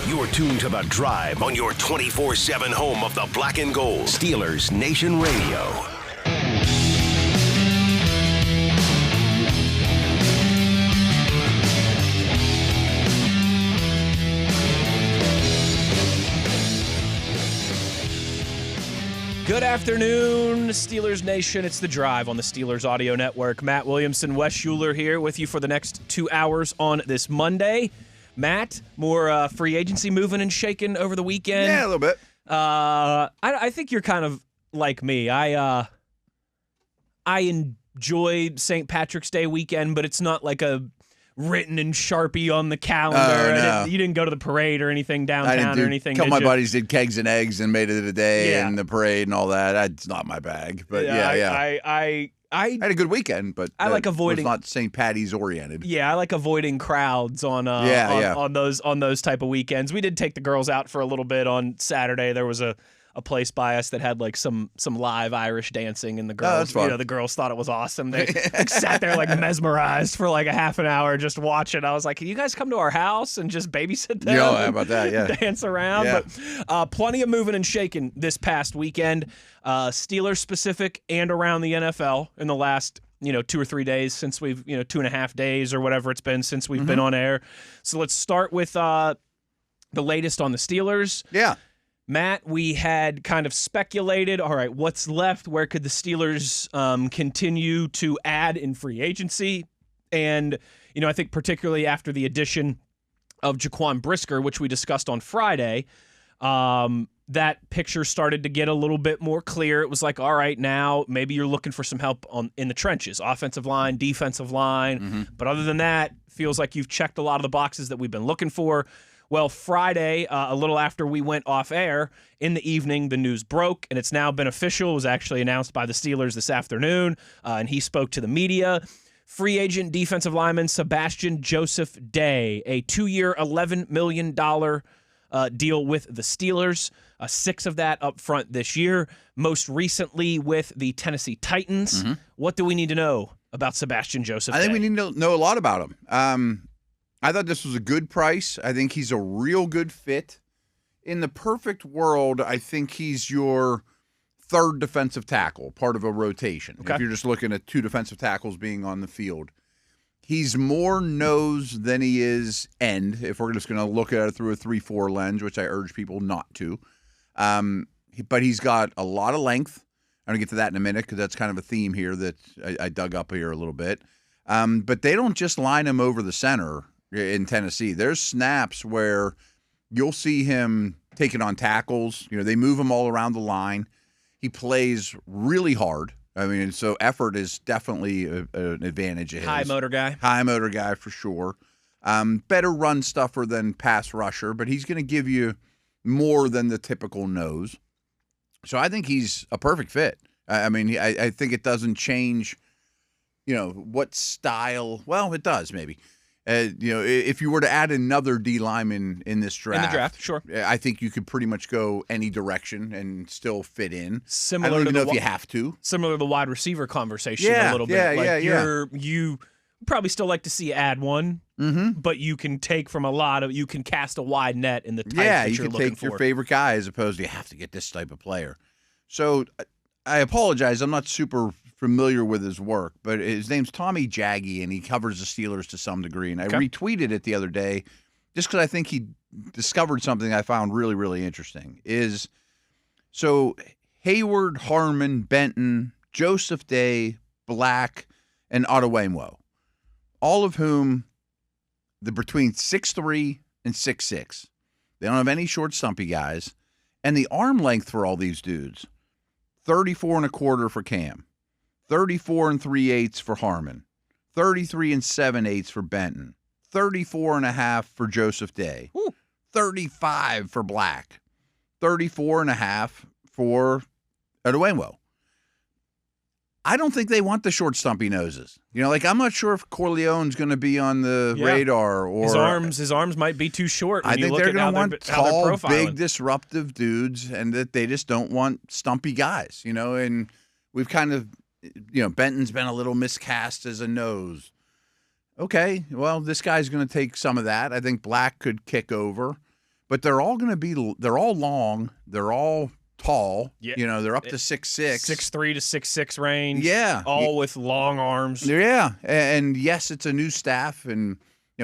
You're tuned to The Drive on your 24/7 home of the black and gold. Steelers Nation Radio. Good afternoon, Steelers Nation. It's The Drive on the Steelers Audio Network. Matt Williamson Wes Uhler here with you for the next 2 hours on this Monday. Matt, more free agency moving and shaking over the weekend. Yeah, a little bit. I think you're kind of like me. I enjoy St. Patrick's Day weekend, but it's not like a written in Sharpie on the calendar. No. You didn't go to the parade or anything downtown or anything. A couple of my buddies did kegs and eggs and made it a day and the parade and all that. It's not my bag, but I had a good weekend, but I like avoiding. It was not St. Patty's oriented. Yeah, I like avoiding crowds on those type of weekends. We did take the girls out for a little bit on Saturday. There was a place by us that had like some live Irish dancing, and the girls, the girls thought it was awesome. They sat there like mesmerized for like a half an hour just watching. I was like, "Can you guys come to our house and just babysit them? Yeah, how about that? Yeah, dance around." Yeah. But plenty of moving and shaking this past weekend, Steelers specific and around the NFL in the last 2 or 3 days since we've 2.5 days or whatever it's been since we've been on air. So let's start with the latest on the Steelers. Yeah. Matt, we had kind of speculated, all right, what's left? Where could the Steelers continue to add in free agency? And, I think particularly after the addition of Jaquan Brisker, which we discussed on Friday, that picture started to get a little bit more clear. It was like, all right, now maybe you're looking for some help in the trenches, offensive line, defensive line. Mm-hmm. But other than that, feels like you've checked a lot of the boxes that we've been looking for. Well, Friday, a little after we went off air, in the evening, the news broke, and it's now been official. It was actually announced by the Steelers this afternoon, and he spoke to the media. Free agent defensive lineman Sebastian Joseph Day, a 2-year, $11 million deal with the Steelers, 6 of that up front this year, most recently with the Tennessee Titans. Mm-hmm. What do we need to know about Sebastian Joseph Day? I think we need to know a lot about him. I thought this was a good price. I think he's a real good fit. In the perfect world, I think he's your third defensive tackle, part of a rotation. Okay. If you're just looking at 2 defensive tackles being on the field. He's more nose than he is end, if we're just going to look at it through a 3-4 lens, which I urge people not to. But he's got a lot of length. I'm going to get to that in a minute because that's kind of a theme here that I dug up here a little bit. But they don't just line him over the center in Tennessee. There's snaps where you'll see him taking on tackles. They move him all around the line. He plays really hard. I mean, so effort is definitely an advantage of his. High motor guy. High motor guy for sure. Better run stuffer than pass rusher, but he's going to give you more than the typical nose. So I think he's a perfect fit. I mean, I think it doesn't change, what style. Well, it does maybe. If you were to add another D lineman in this draft, sure. I think you could pretty much go any direction and still fit in. Similar I don't even to know if you have to. Similar to the wide receiver conversation a little bit. You probably still like to see add one, but you can take from you can cast a wide net in the type that you're looking for. Yeah, you can take your favorite guy as opposed to you have to get this type of player. So I apologize. I'm not super familiar with his work, but his name's Tommy Jaggy, and he covers the Steelers to some degree. And I retweeted it the other day just because I think he discovered something I found really, really interesting. So Hayward, Harmon, Benton, Joseph Day, Black, and Ottawamwo, all of whom they're between 6'3" and 6'6". They don't have any short, stumpy guys. And the arm length for all these dudes, 34 1/4 for Cam. 34 3/8 for Harmon, 33 7/8 for Benton, 34 1/2 for Joseph Day, 35 for Black, 34 1/2 for Ottawamwo. I don't think they want the short, stumpy noses. I'm not sure if Corleone's going to be on the radar or his arms might be too short. I think they're going to want tall, big, disruptive dudes, and that they just don't want stumpy guys. And we've kind of. Benton's been a little miscast as a nose. Okay, well, this guy's going to take some of that. I think Black could kick over. but they're all long, they're all tall. Yeah. They're up to 6'6", 6'3" to 6'6" range. Yeah, all with long arms. Yeah, and yes, it's a new staff, and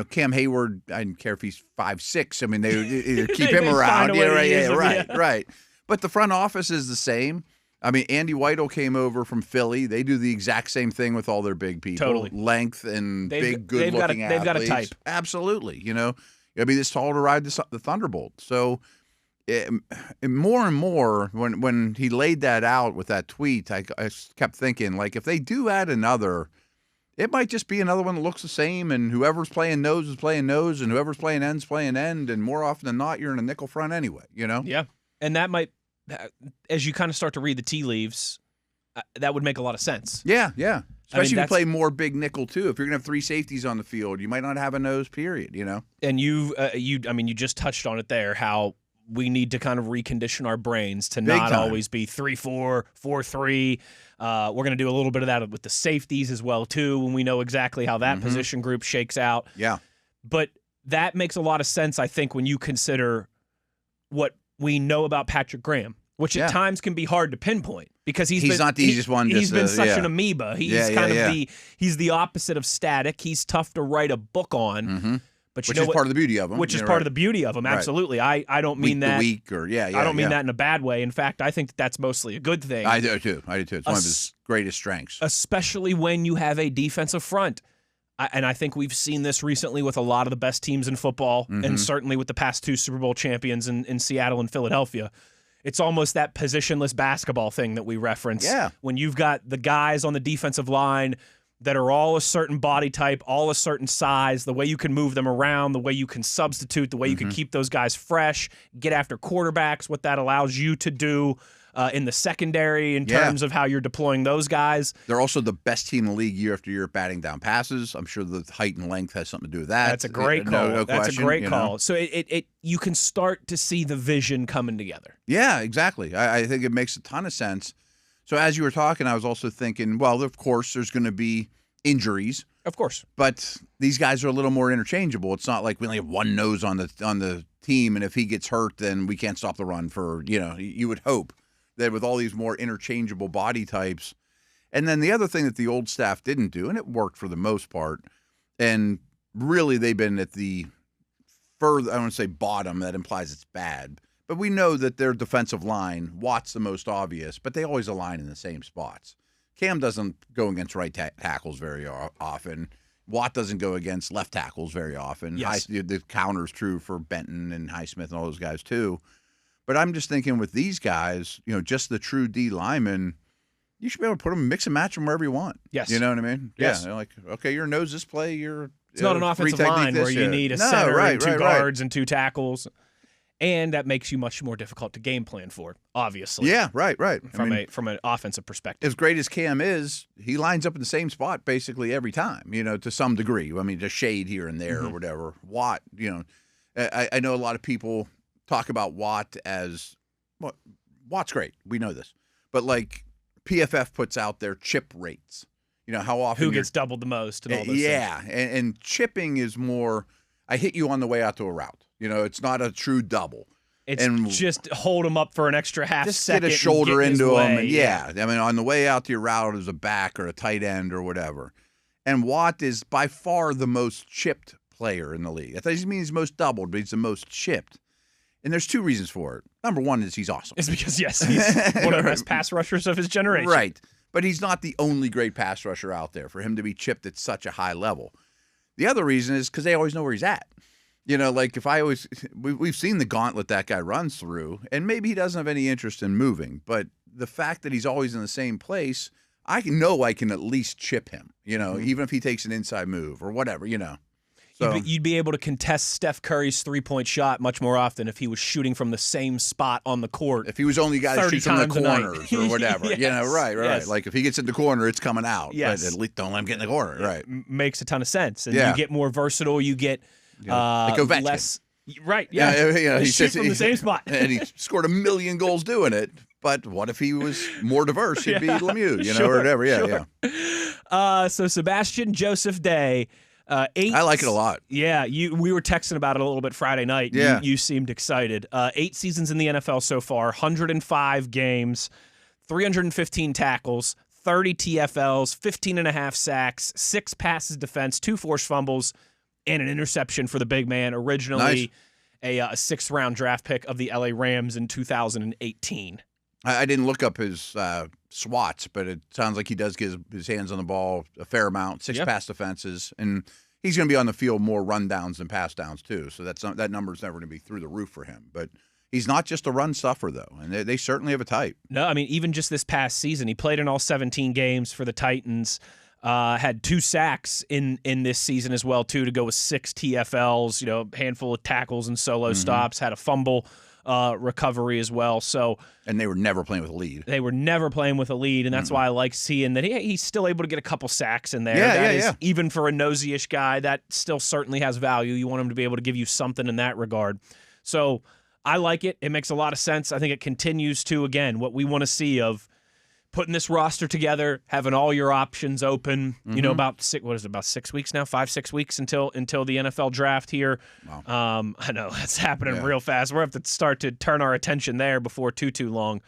Cam Hayward. I don't care if he's 5'6". I mean, they either keep him around. Right. But the front office is the same. I mean, Andy Weidel came over from Philly. They do the exact same thing with all their big people. Totally. Length and big, good-looking athletes. They've got a type. Absolutely. You'll be this tall to ride the Thunderbolt. So more and more, when he laid that out with that tweet, I kept thinking, like, if they do add another, it might just be another one that looks the same, and whoever's playing nose is playing nose, and whoever's playing end's playing end, and more often than not, you're in a nickel front anyway, Yeah, and that might, as you kind of start to read the tea leaves, that would make a lot of sense. Yeah. Especially if you play more big nickel, too. If you're going to have three safeties on the field, you might not have a nose, period, And you just touched on it there, how we need to kind of recondition our brains to not always be 3-4, 4-3. We're going to do a little bit of that with the safeties as well, too, when we know exactly how that position group shakes out. Yeah. But that makes a lot of sense, I think, when you consider what we know about Patrick Graham, which at times can be hard to pinpoint because he's not the easiest one. He's been such an amoeba. He's he's the opposite of static. He's tough to write a book on. Mm-hmm. But which is part of the beauty of him. Which is part of the beauty of him. Absolutely. I don't mean that. Week or I don't mean that in a bad way. In fact, I think that's mostly a good thing. I do too. It's one of his greatest strengths, especially when you have a defensive front. And I think we've seen this recently with a lot of the best teams in football, and certainly with the past two Super Bowl champions in Seattle and Philadelphia. It's almost that positionless basketball thing that we reference. Yeah. When you've got the guys on the defensive line that are all a certain body type, all a certain size, the way you can move them around, the way you can substitute, the way you can keep those guys fresh, get after quarterbacks, what that allows you to do in the secondary in terms of how you're deploying those guys. They're also the best team in the league year after year batting down passes. I'm sure the height and length has something to do with that. That's a great call. No That's question, a great call. So you can start to see the vision coming together. Yeah, exactly. I think it makes a ton of sense. So as you were talking, I was also thinking, well, of course, there's going to be injuries. Of course. But these guys are a little more interchangeable. It's not like we only have one nose on the team, and if he gets hurt, then we can't stop the run for, you would hope that with all these more interchangeable body types. And then the other thing that the old staff didn't do, and it worked for the most part, and really they've been at the further, I don't want to say bottom, that implies it's bad, but we know that their defensive line, Watt's the most obvious, but they always align in the same spots. Cam doesn't go against right tackles very often. Watt doesn't go against left tackles very often. Yes. The counter's true for Benton and Highsmith and all those guys too. But I'm just thinking with these guys, just the true D linemen, you should be able to put them, mix and match them wherever you want. Yes. You know what I mean? Yes. Yeah. Like, okay, your nose this play, it's not an offensive line where you need a center and two guards and two tackles. And that makes you much more difficult to game plan for, obviously. Yeah, right. From an offensive perspective. As great as Cam is, he lines up in the same spot basically every time, to some degree. I mean, just shade here and there or whatever. Watt, I know a lot of people talk about Watt as, well, Watt's great. We know this. But like PFF puts out their chip rates. How often who gets doubled the most and all those things. And chipping is more, I hit you on the way out to a route. It's not a true double. It's just hold him up for an extra half second. Just get a shoulder into him. And I mean, on the way out to your route as a back or a tight end or whatever. And Watt is by far the most chipped player in the league. That doesn't mean he's most doubled, but he's the most chipped. And there's two reasons for it. Number one is he's awesome. It's because, he's one of the best pass rushers of his generation. Right. But he's not the only great pass rusher out there for him to be chipped at such a high level. The other reason is because they always know where he's at. Like if we've seen the gauntlet that guy runs through, and maybe he doesn't have any interest in moving, but the fact that he's always in the same place, I can at least chip him, even if he takes an inside move or whatever, So you'd be able to contest Steph Curry's three-point shot much more often if he was shooting from the same spot on the court. If he was only got to shoot from the corners or whatever. Yes, right. yes. Like if he gets in the corner, it's coming out. Yes. But at least don't let him get in the corner. Right. Makes a ton of sense. And you get more versatile. You get like Ovechkin. less. Right. Yeah. He shoot from the same spot. And he scored 1 million goals doing it. But what if he was more diverse? He'd be Lemieux, or whatever. Yeah. So Sebastian Joseph Day I like it a lot. Yeah, we were texting about it a little bit Friday night. Yeah. You seemed excited. 8 seasons in the NFL so far, 105 games, 315 tackles, 30 TFLs, 15.5 sacks, 6 passes defense, 2 forced fumbles, and an interception for the big man. Originally a 6th-round draft pick of the LA Rams in 2018. I didn't look up his swats, but it sounds like he does get his hands on the ball a fair amount, 6 pass defenses, and he's going to be on the field more rundowns than pass downs too. So that number's never going to be through the roof for him. But he's not just a run stuffer, though, and they certainly have a type. No, I mean, even just this past season, he played in all 17 games for the Titans, had 2 sacks in this season as well, too, to go with 6 TFLs, a handful of tackles and solo stops, had a fumble recovery as well. And they were never playing with a lead. They were never playing with a lead, and that's why I like seeing that he's still able to get a couple sacks in there. Yeah. Even for a nosy-ish guy, that still certainly has value. You want him to be able to give you something in that regard. So I like it. It makes a lot of sense. I think it continues to, again, what we want to see of putting this roster together, having all your options open. About 6 weeks now, 5-6 weeks until the NFL draft here. Wow. I know that's happening real fast. We're going to have to start to turn our attention there before too long.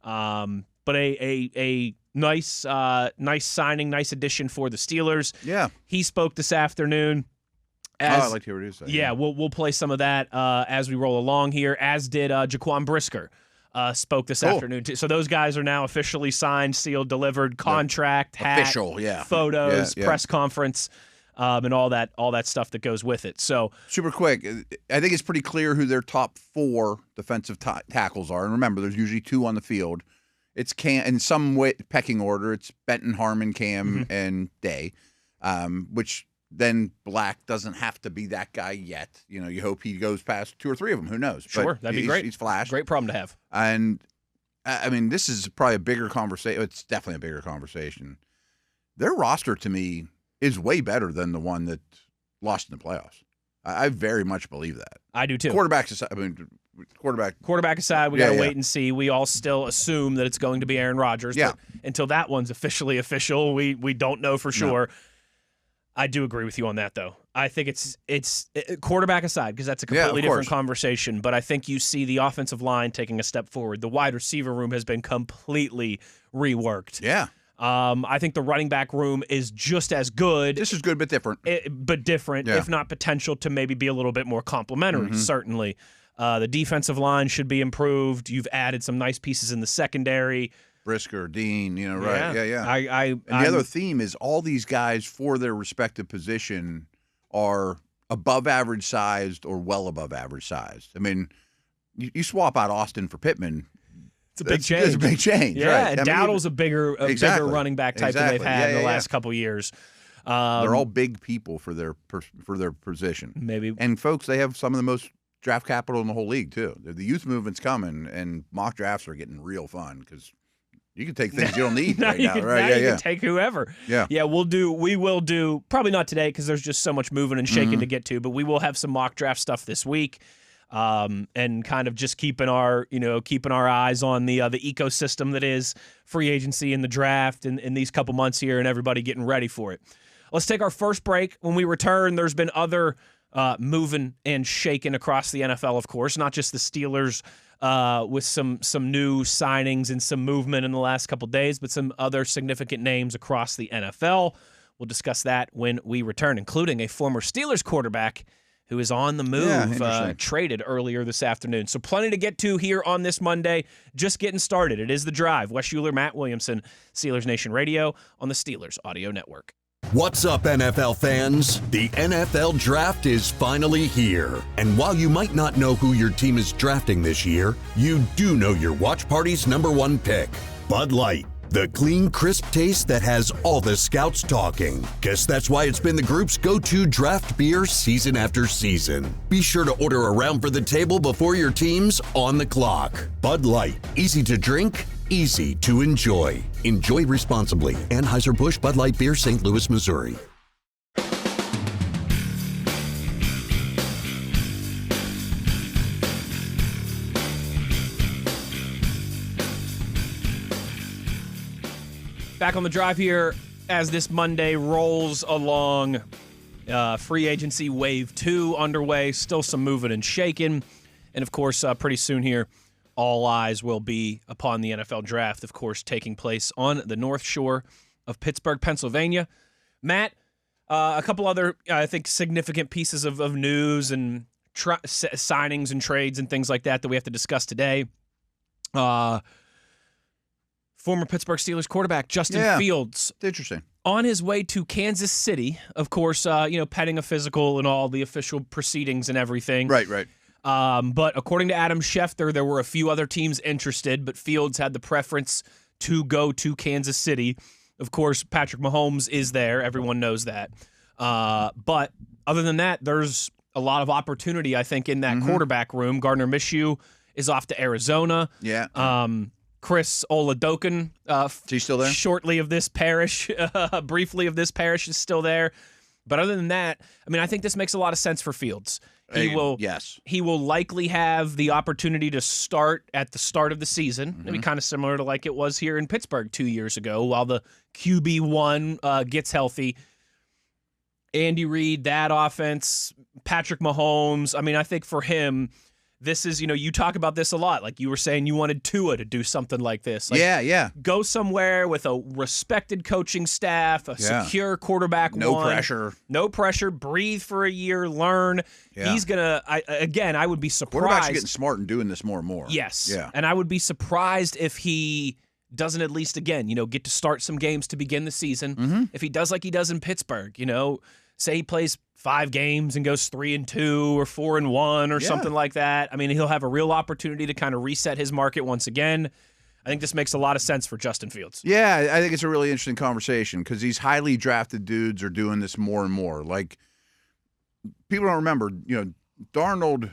But a nice signing, nice addition for the Steelers. Yeah. He spoke this afternoon. I'd like to hear what he said. Yeah, we'll play some of that as we roll along here, as did Jaquan Brisker. Spoke this afternoon too. So those guys are now officially signed, sealed, delivered, contract, hat, official, photos, press conference, and all that stuff that goes with it. So super quick, I think it's pretty clear who their top 4 defensive tackles are. And remember, there's usually 2 on the field. It's in some way pecking order. It's Benton, Harmon, Cam, and Day, which. Then Black doesn't have to be that guy yet. You hope he goes past 2 or 3 of them. Who knows? Sure, that'd be great. He's flashed. Great problem to have. And, I mean, this is probably a bigger conversation. It's definitely a bigger conversation. Their roster, to me, is way better than the one that lost in the playoffs. I very much believe that. I do, too. Quarterback aside, we got to wait and see. We all still assume that it's going to be Aaron Rodgers. Yeah. But until that one's officially official, we don't know for sure. No. I do agree with you on that, though. I think it's quarterback aside, because that's a completely different conversation, but I think you see the offensive line taking a step forward. The wide receiver room has been completely reworked. Yeah. I think the running back room is just as good. Just as good, but different. But different, if not potential to maybe be a little bit more complementary, certainly. The defensive line should be improved. You've added some nice pieces in the secondary. Brisker, Dean, right? Yeah. And the other theme is all these guys for their respective position are above average sized or well above average sized. I mean, you swap out Austin for Pittman. It's a big change. It's a big change, yeah, right? And Dowdle's a bigger running back type than they've had in the last couple years. They're all big people for their position. Maybe. And folks, they have some of the most draft capital in the whole league too. The youth movement's coming, and mock drafts are getting real fun because you can take things you don't need right now, right? You can take whoever. Yeah. We will do, probably not today because there's just so much moving and shaking to get to, but we will have some mock draft stuff this week. And kind of just keeping our eyes on the ecosystem that is free agency and the draft in these couple months here, and everybody getting ready for it. Let's take our first break. When we return, there's been other moving and shaking across the NFL, of course, not just the Steelers with some new signings and some movement in the last couple days, but some other significant names across the NFL. We'll discuss that when we return, including a former Steelers quarterback who is on the move, traded earlier this afternoon. So plenty to get to here on this Monday. Just getting started. It is The Drive. Wes Uhler, Matt Williamson, Steelers Nation Radio on the Steelers Audio Network. What's up, NFL fans? The NFL Draft is finally here. And while you might not know who your team is drafting this year, you do know your watch party's #1 pick, Bud Light. The clean, crisp taste that has all the scouts talking. Guess that's why it's been the group's go-to draft beer season after season. Be sure to order a round for the table before your team's on the clock. Bud Light. Easy to drink, easy to enjoy. Enjoy responsibly. Anheuser-Busch Bud Light Beer, St. Louis, Missouri. Back on The Drive here as this Monday rolls along. Free agency wave 2 underway, still some moving and shaking. And, of course, pretty soon here, all eyes will be upon the NFL draft, of course, taking place on the North Shore of Pittsburgh, Pennsylvania. Matt, a couple other, I think, significant pieces of news and signings and trades and things like that we have to discuss today. Former Pittsburgh Steelers quarterback Justin Fields. Interesting. On his way to Kansas City, of course, petting a physical and all the official proceedings and everything. Right. But according to Adam Schefter, there were a few other teams interested, but Fields had the preference to go to Kansas City. Of course, Patrick Mahomes is there. Everyone knows that. But other than that, there's a lot of opportunity, I think, in that quarterback room. Gardner Minshew is off to Arizona. Yeah. Chris Oladokin, is he still there? Shortly of this parish, briefly of this parish, is still there. But other than that, I mean, I think this makes a lot of sense for Fields. He will likely have the opportunity to start at the start of the season, maybe kind of similar to like it was here in Pittsburgh 2 years ago, while the QB1 gets healthy. Andy Reid, that offense, Patrick Mahomes. I mean, I think for him, this is, you talk about this a lot. Like you were saying, you wanted Tua to do something like this. Like, yeah. Go somewhere with a respected coaching staff, a secure quarterback. No pressure. Breathe for a year. Learn. Yeah. He's gonna. I would be surprised. Quarterbacks are getting smart and doing this more and more. Yes. Yeah. And I would be surprised if he doesn't at least get to start some games to begin the season. If he does like he does in Pittsburgh, say he plays 5 games and goes 3-2 or 4-1 or something like that. I mean, he'll have a real opportunity to kind of reset his market once again. I think this makes a lot of sense for Justin Fields. Yeah, I think it's a really interesting conversation because these highly drafted dudes are doing this more and more. Like, people don't remember, Darnold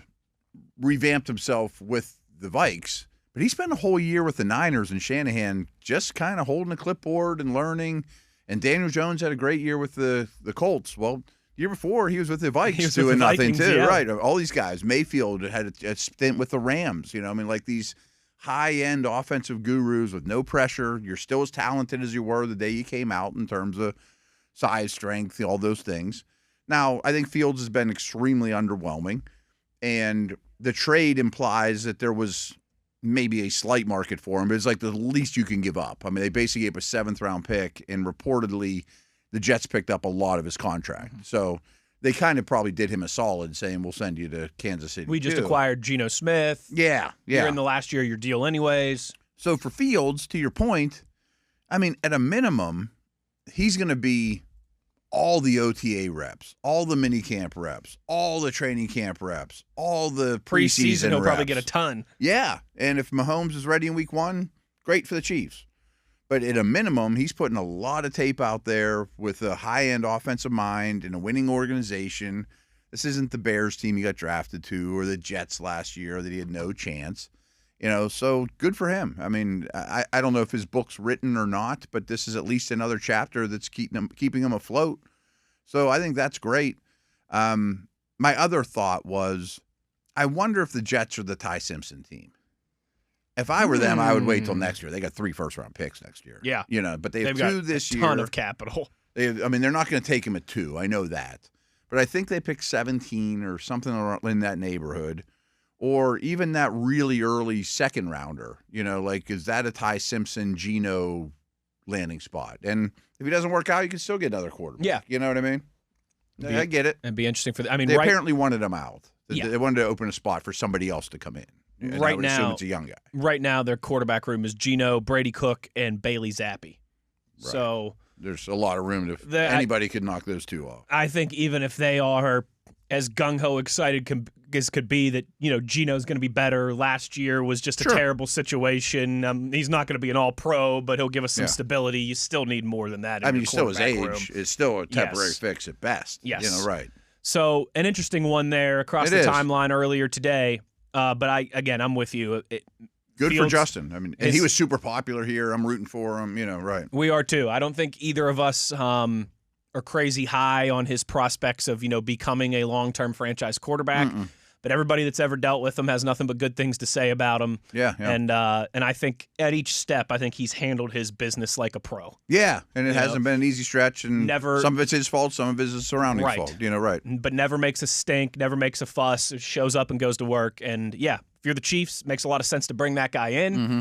revamped himself with the Vikes, but he spent a whole year with the Niners and Shanahan just kind of holding a clipboard and learning. And Daniel Jones had a great year with the Colts. Well, the year before, he was with the Vikes doing nothing, too. Yeah. Right. All these guys. Mayfield had a stint with the Rams. Like these high-end offensive gurus with no pressure. You're still as talented as you were the day you came out in terms of size, strength, all those things. Now, I think Fields has been extremely underwhelming. And the trade implies that there was maybe a slight market for him, but it's like the least you can give up. I mean, they basically gave a 7th-round pick, and reportedly the Jets picked up a lot of his contract. So they kind of probably did him a solid saying, we'll send you to Kansas City. We just acquired Geno Smith. Yeah. You're in the last year of your deal anyways. So for Fields, to your point, I mean, at a minimum, he's going to be all the OTA reps, all the minicamp reps, all the training camp reps, all the preseason he'll reps. Probably get a ton. Yeah, and if Mahomes is ready in week 1, great for the Chiefs. But at a minimum, he's putting a lot of tape out there with a high-end offensive mind and a winning organization. This isn't the Bears team he got drafted to or the Jets last year that he had no chance. So good for him. I mean, I don't know if his book's written or not, but this is at least another chapter that's keeping him afloat. So I think that's great. My other thought was, I wonder if the Jets are the Ty Simpson team. If I were them, I would wait till next year. They got 3 first-round picks next year. Yeah. But they've 2 this year. A ton of capital. They're not going to take him at 2. I know that. But I think they picked 17 or something in that neighborhood. Or even that really early second rounder, is that a Ty Simpson, Geno landing spot? And if he doesn't work out, you can still get another quarterback. Yeah. You know what I mean? I get it. It'd be interesting for they apparently wanted him out. They wanted to open a spot for somebody else to come in. And right I would now, assume it's a young guy. Right now, their quarterback room is Geno, Brady Cook, and Bailey Zappi. Right. So there's a lot of room anybody could knock those 2 off. I think even if they are as gung-ho excited as could be that, Geno's going to be better. Last year was just a terrible situation. He's not going to be an all-pro, but he'll give us some stability. You still need more than that. Still his age is still a temporary fix at best. Yes. Right. So an interesting one there across the timeline earlier today. But I'm with you. Good for Justin. I mean, and he was super popular here. I'm rooting for him. Right. We are too. I don't think either of us are crazy high on his prospects of becoming a long-term franchise quarterback. but everybody that's ever dealt with him has nothing but good things to say about him. Yeah. And I think at each step, I think he's handled his business like a pro. Yeah, and it hasn't been an easy stretch, and some of it's his fault, some of it's his surroundings' fault. Right. But never makes a stink, never makes a fuss, shows up and goes to work. And yeah, if you're the Chiefs, makes a lot of sense to bring that guy in. Mm-hmm.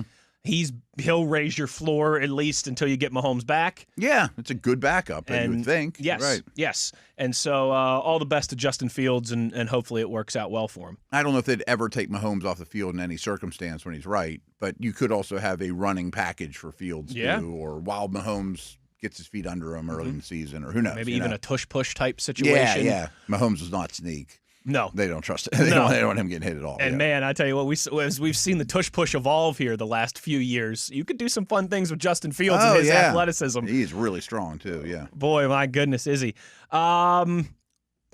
He'll raise your floor at least until you get Mahomes back. Yeah, it's a good backup, you would think. Yes, right. Yes. And so all the best to Justin Fields, and hopefully it works out well for him. I don't know if they'd ever take Mahomes off the field in any circumstance when he's right, but you could also have a running package for Fields too, or while Mahomes gets his feet under him early in the season, or who knows. Maybe even a tush-push type situation. Yeah. Mahomes does not sneak. No. They don't trust it. They don't want him getting hit at all. And man, I tell you what, as we've seen the tush-push evolve here the last few years, you could do some fun things with Justin Fields and his athleticism. He's really strong too, yeah. Boy, my goodness, is he. A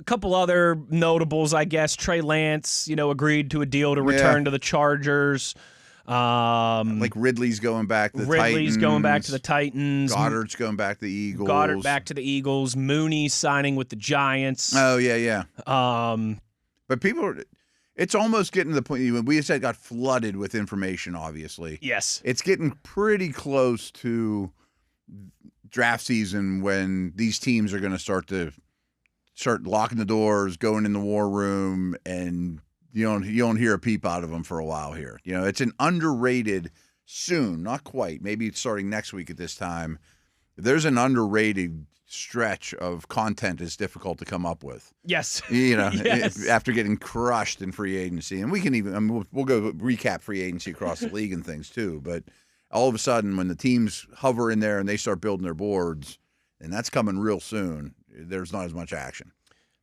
couple other notables, I guess. Trey Lance, agreed to a deal to return to the Chargers. Like Ridley's going back to the Titans. Ridley's going back to the Titans. Goddard's going back to the Eagles. Goddard back to the Eagles. Mooney signing with the Giants. Oh, yeah. But it's almost getting to the point, when we said got flooded with information, obviously. Yes. It's getting pretty close to draft season when these teams are going to start locking the doors, going in the war room, and you don't hear a peep out of them for a while here. It's an underrated soon, not quite. Maybe it's starting next week at this time. There's an underrated stretch of content is difficult to come up with. Yes. Yes. After getting crushed in free agency. And we can even, we'll go recap free agency across the league and things too. But all of a sudden, when the teams hover in there and they start building their boards, and that's coming real soon, there's not as much action.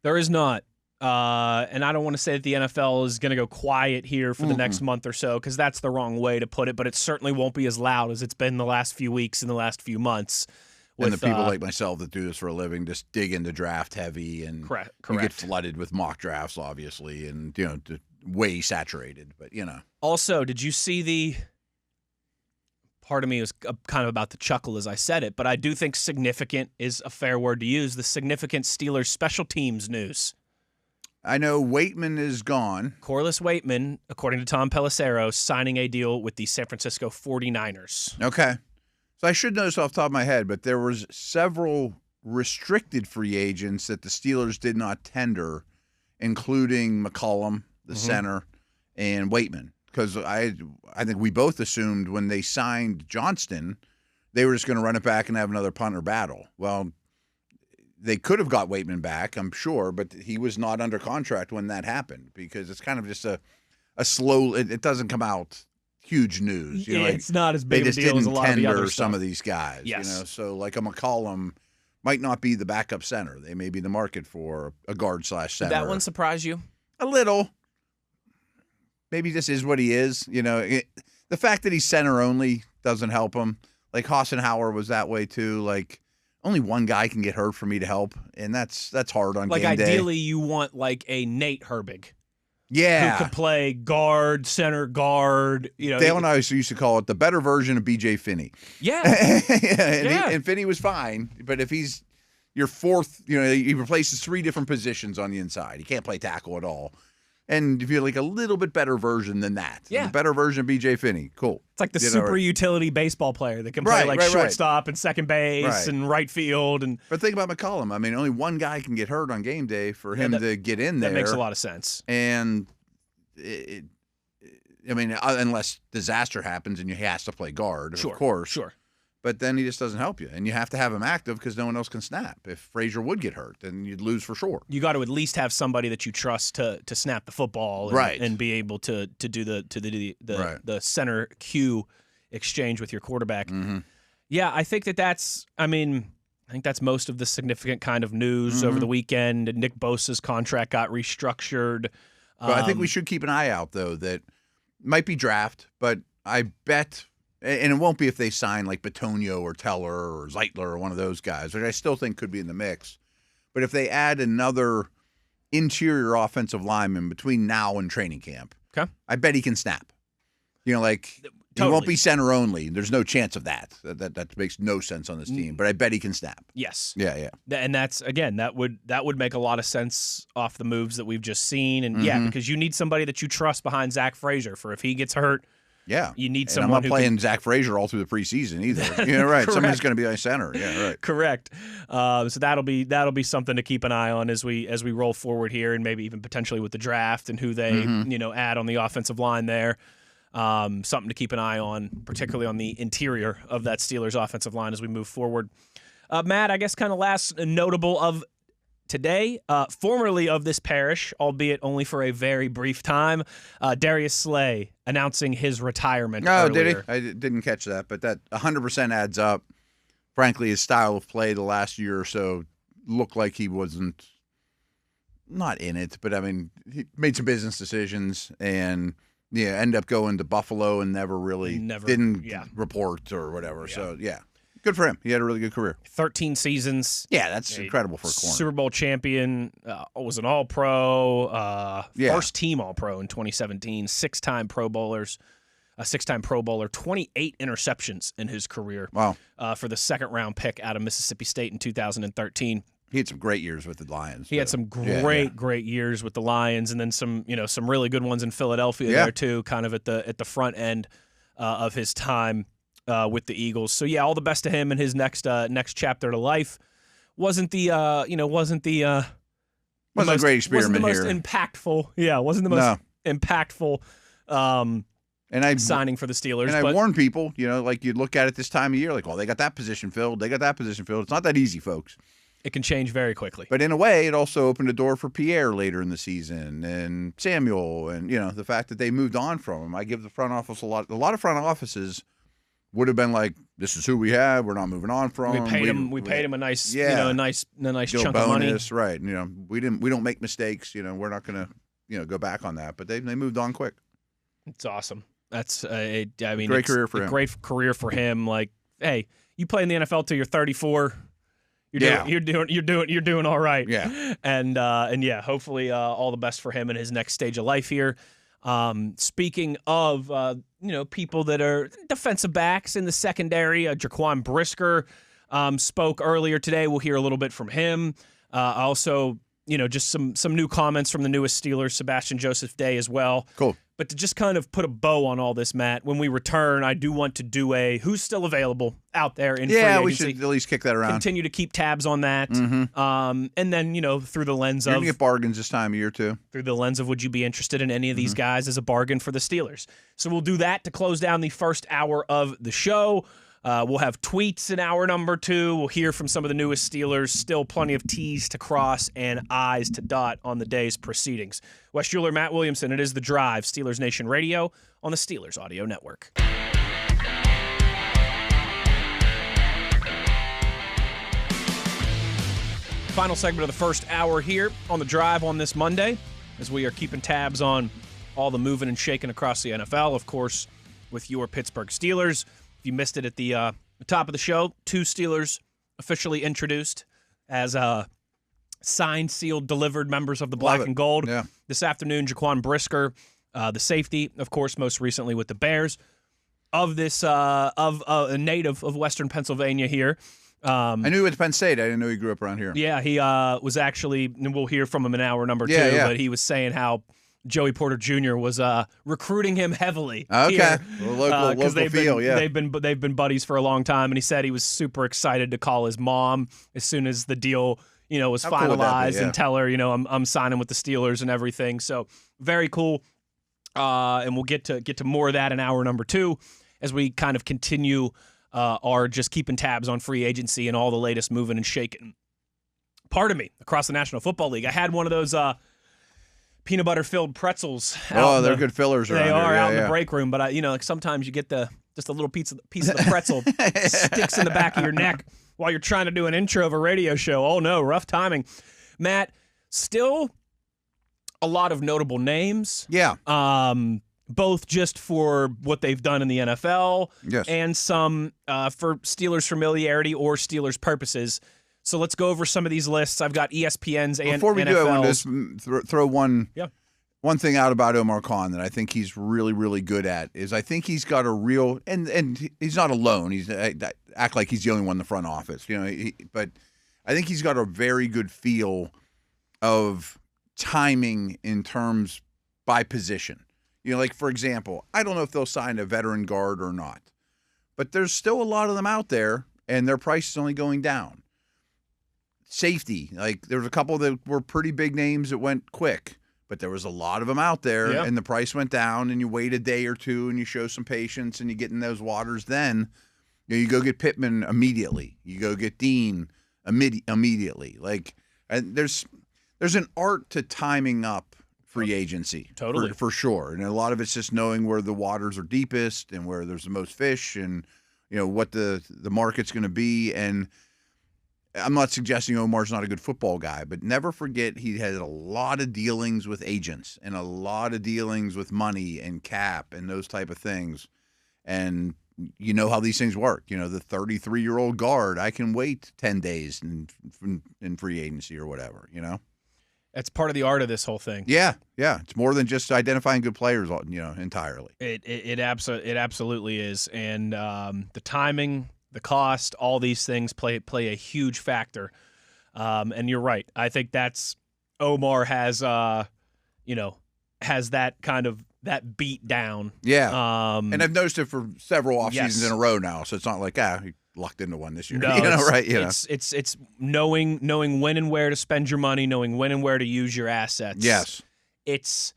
There is not. And I don't want to say that the NFL is going to go quiet here for the next month or so, because that's the wrong way to put it, but it certainly won't be as loud as it's been the last few weeks and the last few months. And the people like myself that do this for a living just dig into draft heavy, and correct. You get flooded with mock drafts, obviously, and way saturated. But Also, did you see part of me was kind of about to chuckle as I said it, but I do think significant is a fair word to use. The significant Steelers special teams news. I know Waitman is gone. Corliss Waitman, according to Tom Pelissero, signing a deal with the San Francisco 49ers. Okay. So I should know this off the top of my head, but there was several restricted free agents that the Steelers did not tender, including McCollum, the center, and Waitman. Because I think we both assumed when they signed Johnston, they were just going to run it back and have another punter battle. Well, they could have got Waitman back, I'm sure, but he was not under contract when that happened, because it's kind of just a slow. It doesn't come out huge news. It's not as big a deal as a lot of the other stuff. They just didn't tender some of these guys. Yes. So like a McCollum might not be the backup center. They may be the market for a guard/center. Did that one surprise you? A little. Maybe this is what he is. The fact that he's center only doesn't help him. Like Hassenauer was that way too. Like, only one guy can get hurt for me to help, and that's hard on game day. Like, ideally, you want like a Nate Herbig. Yeah. Who could play guard, center guard. Dale and I used to call it the better version of B.J. Finney. Yeah. And Finney was fine, but if he's your fourth, he replaces 3 different positions on the inside. He can't play tackle at all. And if you're like a little bit better version than that, a better version of B.J. Finney, cool. It's like the super utility baseball player that can play shortstop and second base and right field. But think about McCollum. I mean, only one guy can get hurt on game day for him to get in there. That makes a lot of sense. And unless disaster happens and he has to play guard, of course. Sure. But then he just doesn't help you. And you have to have him active because no one else can snap. If Frazier would get hurt, then you'd lose for sure. You got to at least have somebody that you trust to snap the football and be able to do the center Q exchange with your quarterback. Mm-hmm. Yeah, I think that's most of the significant kind of news over the weekend. Nick Bosa's contract got restructured. But I think we should keep an eye out, though, that might be draft, but I bet – and it won't be if they sign like Bitonio or Teller or Zeitler or one of those guys, which I still think could be in the mix. But if they add another interior offensive lineman between now and training camp, I bet he can snap. He won't be center only. There's no chance of that. That makes no sense on this team. But I bet he can snap. Yes. Yeah. And that's, again, that would make a lot of sense off the moves that we've just seen. And because you need somebody that you trust behind Zach Frazier for if he gets hurt. Yeah, you need and someone. I'm not playing Zach Frazier all through the preseason either. Yeah, right. Somebody's going to be a center. Yeah, right. Correct. So that'll be something to keep an eye on as we roll forward here, and maybe even potentially with the draft and who they add on the offensive line there. Something to keep an eye on, particularly on the interior of that Steelers offensive line as we move forward. Matt, I guess kind of last notable of today, formerly of this parish, albeit only for a very brief time, Darius Slay announcing his retirement. Oh, earlier. did he? I didn't catch that, but that 100% adds up. Frankly, his style of play the last year or so looked like he wasn't not in it, but I mean, he made some business decisions and ended up going to Buffalo and never didn't report or whatever. Yeah. So, good for him. He had a really good career. 13 seasons. Yeah, that's incredible for a corner. Super Bowl champion, was an All-Pro, first team All-Pro in 2017, six-time Pro Bowler, 28 interceptions in his career. Wow. For the second-round pick out of Mississippi State in 2013. He had some great years with the Lions. He had some great years with the Lions, and then some really good ones in Philadelphia there too, kind of at the front end of his time with the Eagles. So all the best to him in his next chapter to life. Wasn't a great experiment wasn't the most here. Impactful. Yeah, wasn't the most impactful signing for the Steelers. And I warn people, like you look at it this time of year, like, well, they got that position filled. It's not that easy, folks. It can change very quickly. But in a way, it also opened a door for Pierre later in the season and Samuel and, the fact that they moved on from him. I give the front office a lot of front offices would have been like, this is who we have. We're not moving on from him. We paid him a nice, a nice chunk of money. Right. We don't make mistakes. We're not going to, go back on that. But they moved on quick. It's awesome. That's great career for him. Great career for him. Like, hey, you play in the NFL till you're 34. You're doing all right. Yeah. And hopefully all the best for him in his next stage of life here. Speaking of people that are defensive backs in the secondary, Jaquan Brisker spoke earlier today. We'll hear a little bit from him. Also, just some new comments from the newest Steelers, Sebastian Joseph Day as well. Cool. But to just kind of put a bow on all this, Matt, when we return, I do want to do a who's still available out there in free agency. Yeah, we should at least kick that around. Continue to keep tabs on that. And then, through the lens You're of... going to get bargains this time of year, too. Through the lens of would you be interested in any of these guys as a bargain for the Steelers? So we'll do that to close down the first hour of the show. We'll have tweets in hour number 2. We'll hear from some of the newest Steelers. Still plenty of T's to cross and I's to dot on the day's proceedings. Wes Uhler, Matt Williamson. It is The Drive, Steelers Nation Radio on the Steelers Audio Network. Final segment of the first hour here on The Drive on this Monday, as we are keeping tabs on all the moving and shaking across the NFL, of course, with your Pittsburgh Steelers. If you missed it at the top of the show, 2 Steelers officially introduced as signed, sealed, delivered members of the Black and Gold. Yeah. This afternoon, Jaquan Brisker, the safety, of course, most recently with the Bears, of this of a native of Western Pennsylvania here. I knew he went to Penn State. I didn't know he grew up around here. Yeah, he was actually, and we'll hear from him in hour number 2, but he was saying how Joey Porter Jr. was recruiting him heavily. Okay, here, local feel. They've been buddies for a long time, and he said he was super excited to call his mom as soon as the deal was How cool would finalized that be? and tell her I'm signing with the Steelers and everything. So very cool, and we'll get to more of that in hour number 2 as we kind of continue our just keeping tabs on free agency and all the latest moving and shaking. Pardon me, across the National Football League, I had one of those. Peanut butter filled pretzels. They're good fillers. They are out in the break room, but sometimes you get just a little piece of the pretzel sticks in the back of your neck while you're trying to do an intro of a radio show. Oh no, rough timing. Matt, still a lot of notable names. Yeah. Both just for what they've done in the NFL, yes, and some for Steelers familiarity or Steelers purposes. So let's go over some of these lists. I've got ESPN's and before we NFL's. do, I want to throw one one thing out about Omar Khan that I think he's really, really good at is I think he's got a real and he's not alone. He's act like he's the only one in the front office, but I think he's got a very good feel of timing in terms by position. Like for example, I don't know if they'll sign a veteran guard or not, but there's still a lot of them out there, and their price is only going down. Safety, like there's a couple that were pretty big names that went quick. But there was a lot of them out there, and the price went down, and you wait a day or two, and you show some patience, and you get in those waters. Then you go get Pittman immediately. You go get Dean immediately. Like there's an art to timing up free agency, totally for sure. And a lot of it's just knowing where the waters are deepest and where there's the most fish, and what the market's going to be. And I'm not suggesting Omar's not a good football guy, but never forget he had a lot of dealings with agents and a lot of dealings with money and cap and those type of things. And you know how these things work. The 33-year-old guard, I can wait 10 days in free agency or whatever, That's part of the art of this whole thing. Yeah. It's more than just identifying good players, entirely. It absolutely is. And the timing, the cost, all these things play a huge factor. And you're right. I think that's Omar has that kind of that beat down. Yeah. And I've noticed it for several off seasons in a row now. So it's not like he lucked into one this year. No, right? It's knowing when and where to spend your money, knowing when and where to use your assets. Yes. It's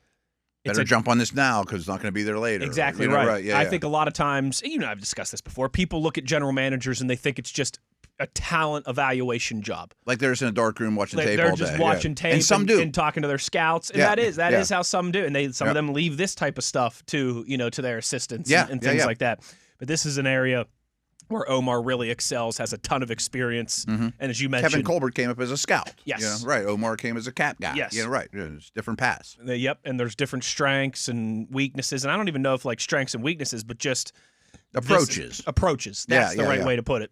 better jump on this now because it's not going to be there later. Exactly right. Yeah, I think a lot of times, I've discussed this before, people look at general managers and they think it's just a talent evaluation job. Like they're just in a dark room watching tape all day. They're just watching tape and some do. And talking to their scouts. And that is how some do. And some of them leave this type of stuff to their assistants and things like that. But this is an area where Omar really excels, has a ton of experience. Mm-hmm. And as you mentioned, Kevin Colbert came up as a scout. Yes. Right. Omar came as a cap guy. Yes. Right. It's different paths. Yep. And there's different strengths and weaknesses. And I don't even know if strengths and weaknesses, but just approaches. That's the right way to put it.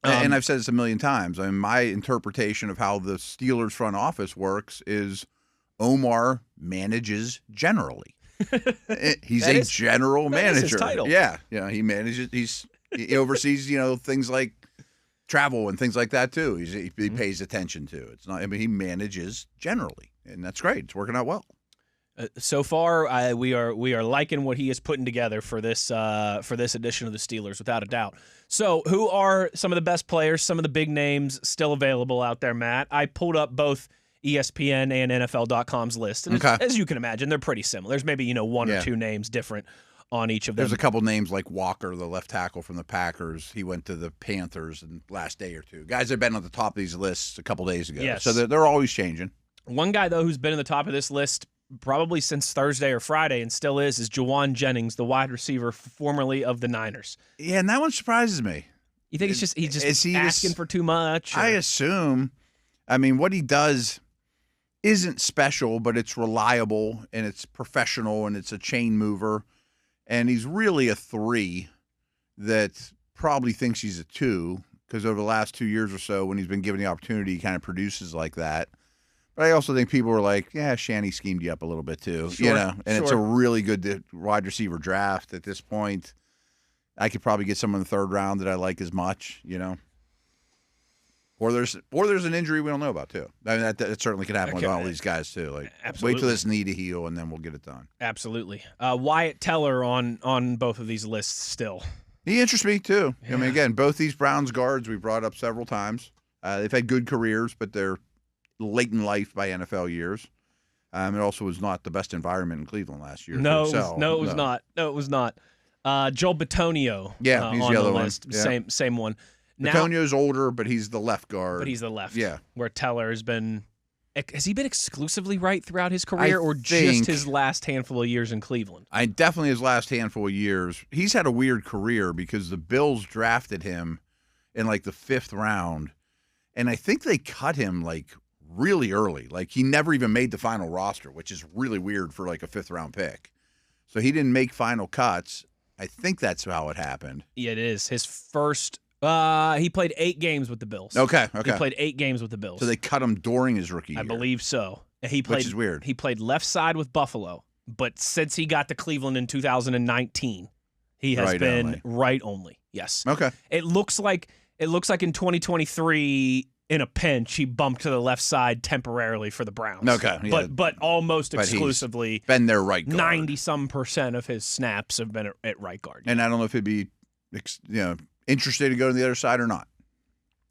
And I've said this a million times. I mean, my interpretation of how the Steelers front office works is Omar manages generally. He's a general manager. That is his title. Yeah. He manages. He oversees, things like travel and things like that too. He pays attention to. It's not. I mean, he manages generally, and that's great. It's working out well. So far, we are liking what he is putting together for this edition of the Steelers, without a doubt. So, who are some of the best players, some of the big names still available out there, Matt? I pulled up both ESPN and NFL.com's list, and as you can imagine, they're pretty similar. There's maybe one or two names different on each of them. There's a couple names like Walker, the left tackle from the Packers. He went to the Panthers in the last day or two. Guys that have been on the top of these lists a couple days ago. Yes. So they're always changing. One guy, though, who's been in the top of this list probably since Thursday or Friday and still is Jaquan Jennings, the wide receiver formerly of the Niners. Yeah, and that one surprises me. You think he's just asking for too much? Or? I assume. I mean, what he does isn't special, but it's reliable and it's professional and it's a chain mover. And he's really a 3 that probably thinks he's a 2 because over the last 2 years or so, when he's been given the opportunity, he kind of produces like that. But I also think people were like, yeah, Shanny schemed you up a little bit too, and it's a really good wide receiver draft at this point. I could probably get someone in the third round that I like as much, Or there's an injury we don't know about too. I mean, that certainly could happen with all these guys too. Like, absolutely. Wait till this knee to heal, and then we'll get it done. Absolutely. Wyatt Teller on both of these lists still. He interests me too. Yeah. I mean, again, both these Browns guards we brought up several times. They've had good careers, but they're late in life by NFL years. It also was not the best environment in Cleveland last year. No, it was not. Joel Bitonio. Yeah, he's on the other one. Yeah. Same one. Bitonio's older, but he's the left guard. But he's the left. Yeah. Where Teller has been exclusively right throughout his career, or just his last handful of years in Cleveland? Definitely his last handful of years. He's had a weird career because the Bills drafted him in like the 5th round, and I think they cut him like really early. Like he never even made the final roster, which is really weird for like a 5th round pick. So he didn't make final cuts. I think that's how it happened. Yeah, it is. His first he played 8 games with the Bills. Okay. He played 8 games with the Bills. So they cut him during his rookie year. I believe so. which is weird. He played left side with Buffalo, but since he got to Cleveland in 2019, he has been right only. Yes. Okay. It looks like in 2023, in a pinch, he bumped to the left side temporarily for the Browns. Okay. Yeah. But almost exclusively. He's been their right guard. 90-some% of his snaps have been at right guard. And I don't know if he'd be interested to go to the other side or not.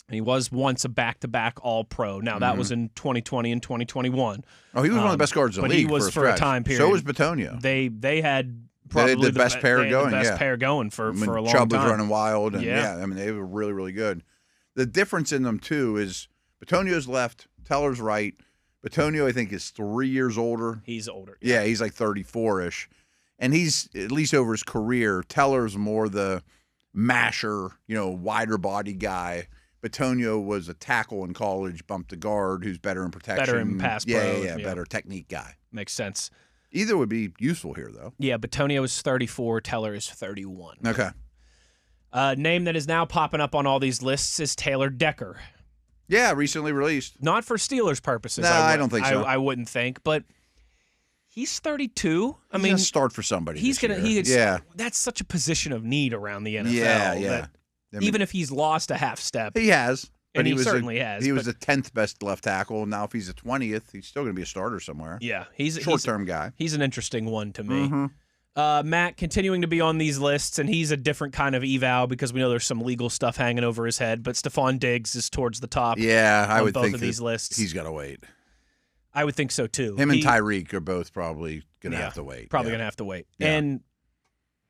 He was once a back-to-back All-Pro. Now, that was in 2020 and 2021. Oh, he was one of the best guards in the league. But he was for a time period. So was Bitonio. They had probably the best pair going. The best pair going for a long time. Chubb was running wild. And I mean, they were really, really good. The difference in them, too, is Bitonio's left, Teller's right. Bitonio, I think, is 3 years older. He's older. Yeah, he's like 34-ish. And he's, at least over his career, Teller's more the masher, wider body guy. Bitonio was a tackle in college, bumped to guard, who's better in protection. Better in pass pro. Yeah, better technique guy. Makes sense. Either would be useful here, though. Yeah, Bitonio is 34, Teller is 31. Okay. Name that is now popping up on all these lists is Taylor Decker. Yeah, recently released. Not for Steelers purposes. No, I don't think so. I wouldn't think, but he's 32. I mean, start for somebody. That's such a position of need around the NFL. Yeah. Even if he's lost a half step. He has. But he certainly has. He was the 10th best left tackle. Now, if he's the 20th, he's still going to be a starter somewhere. Yeah. He's a short-term guy. He's an interesting one to me. Mm-hmm. Matt, continuing to be on these lists, and he's a different kind of eval because we know there's some legal stuff hanging over his head, but Stephon Diggs is towards the top. Yeah, I would both think of these lists. He's got to wait. I would think so, too. Him and Tyreek are both probably going to have to wait. Probably going to have to wait. Yeah. And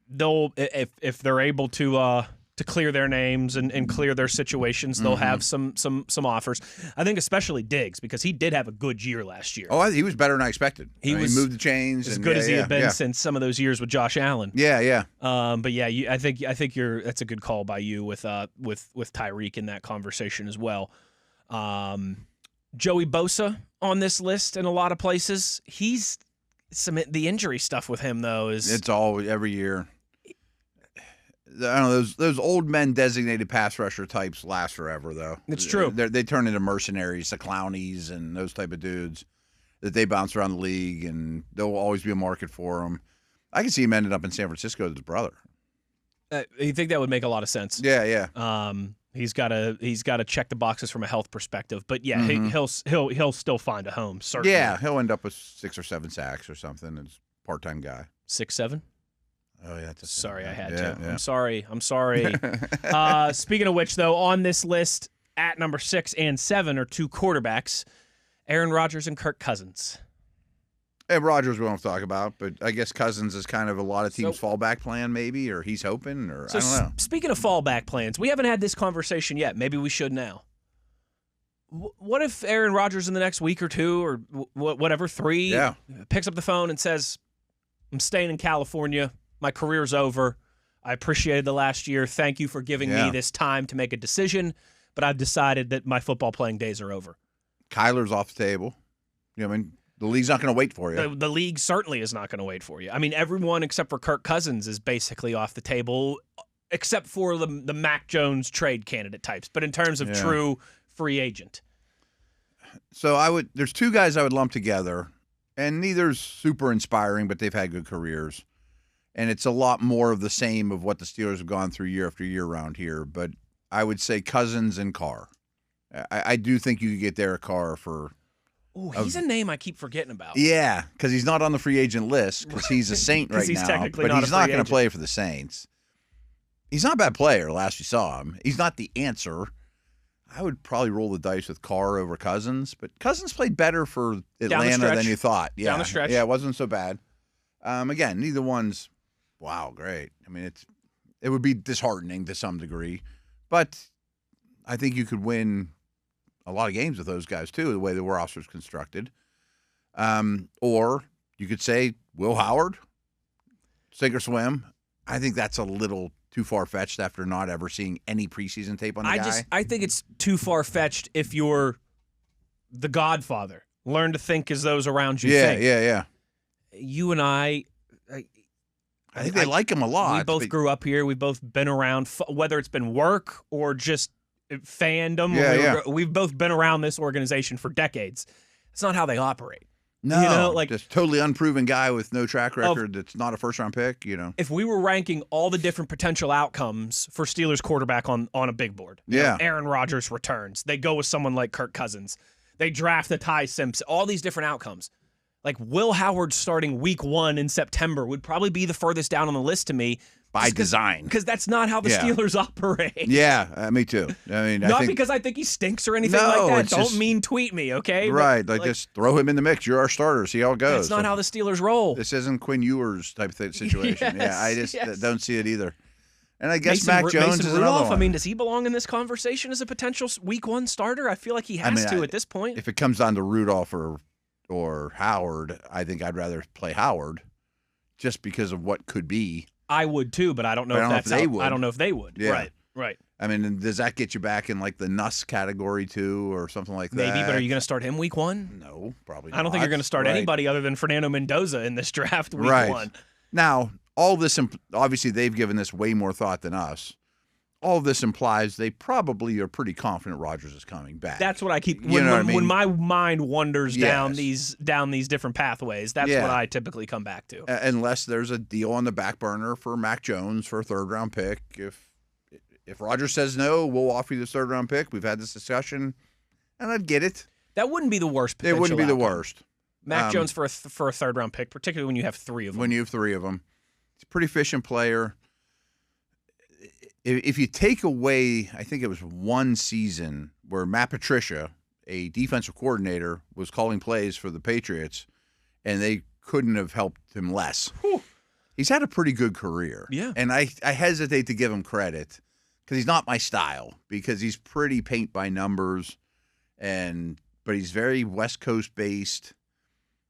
they'll, if they're able to clear their names and clear their situations, they'll have some offers. I think especially Diggs, because he did have a good year last year. Oh, he was better than I expected. He moved the chains. As good as he had been since some of those years with Josh Allen. Yeah. But yeah, I think that's a good call by you with Tyreek in that conversation as well. Joey Bosa on this list in a lot of places. The injury stuff with him though it's all every year. I don't know, those old men designated pass rusher types last forever, though. It's true. They turn into mercenaries, the Clownies, and those type of dudes that they bounce around the league, and there'll always be a market for them. I can see him ending up in San Francisco with his brother. You think that would make a lot of sense? Yeah. He's got to check the boxes from a health perspective, but yeah, he'll still find a home. Certainly. Yeah, he'll end up with 6 or 7 sacks or something. As part-time guy. 6-7. Oh, yeah. Sorry, I had to. Yeah. I'm sorry. Speaking of which, though, on this list, at number 6 and 7 are 2 quarterbacks, Aaron Rodgers and Kirk Cousins. Hey, Rodgers we won't talk about, but I guess Cousins is kind of a lot of teams' fallback plan, maybe, or he's hoping, or I don't know. Speaking of fallback plans, we haven't had this conversation yet. Maybe we should now. What if Aaron Rodgers in the next week or 2 or whatever, 3, picks up the phone and says, I'm staying in California. My career's over. I appreciated the last year. Thank you for giving me this time to make a decision, but I've decided that my football playing days are over. Kyler's off the table. I mean, the league's not going to wait for you. The league certainly is not going to wait for you. I mean, everyone except for Kirk Cousins is basically off the table, except for the Mac Jones trade candidate types. But in terms of true free agent. So there's 2 guys I would lump together, and neither's super inspiring, but they've had good careers. And it's a lot more of the same of what the Steelers have gone through year after year around here. But I would say Cousins and Carr. I do think you could get Derek Carr for... Oh, he's a name I keep forgetting about. Yeah, because he's not on the free agent list because he's a Saint right now. Technically but he's not going to play for the Saints. He's not a bad player last we saw him. He's not the answer. I would probably roll the dice with Carr over Cousins. But Cousins played better for Atlanta than you thought. Yeah. Down the stretch. Yeah, it wasn't so bad. Again, neither one's... Wow, great. I mean, it would be disheartening to some degree, but I think you could win a lot of games with those guys too, the way the roster's constructed. Or you could say Will Howard, sink or swim. I think that's a little too far-fetched after not ever seeing any preseason tape on the guy. I think it's too far-fetched if you're the Godfather. Learn to think as those around you think. Yeah. You and I think they like him a lot. We both grew up here. We've both been around, whether it's been work or just fandom. We've both been around this organization for decades. It's not how they operate. No, like just totally unproven guy with no track record that's not a first-round pick, If we were ranking all the different potential outcomes for Steelers quarterback on a big board, Aaron Rodgers returns. They go with someone like Kirk Cousins. They draft a Ty Simpson. All these different outcomes. Like Will Howard starting week 1 in September would probably be the furthest down on the list to me. By design. Because that's not how the Steelers operate. Yeah, me too. I mean, not because I think he stinks or anything like that. Don't mean tweet me, okay? Right, like just throw him in the mix. You're our starter. See how it goes. That's not how the Steelers roll. This isn't Quinn Ewers type of situation. I just don't see it either. And I guess Mason, Mac Jones Mason is Rudolph, another one. I mean, does he belong in this conversation as a potential week 1 starter? I feel like he has to at this point. If it comes down to Rudolph or Howard, I think I'd rather play Howard just because of what could be. I would too, but I don't know if they would. I don't know if they would. Yeah. Right. I mean, does that get you back in like the Nuss category too, or something like that? Maybe, but are you going to start him week 1? No, probably not. I don't think you're going to start anybody other than Fernando Mendoza in this draft week 1. Now, all this, obviously they've given this way more thought than us. All of this implies they probably are pretty confident Rodgers is coming back. That's what I keep when my mind wanders down these different pathways. That's what I typically come back to. Unless there's a deal on the back burner for Mac Jones for a 3rd-round pick. If Rodgers says no, we'll offer you the 3rd-round pick. We've had this discussion, and I'd get it. That wouldn't be the worst. It wouldn't be the worst. Mac Jones for a 3rd-round pick, particularly when you have 3 of them. When you have 3 of them, he's a pretty efficient player. If you take away, I think it was 1 season where Matt Patricia, a defensive coordinator, was calling plays for the Patriots, and they couldn't have helped him less. Whew. He's had a pretty good career. Yeah. And I hesitate to give him credit because he's not my style, because he's pretty paint by numbers, but he's very West Coast based.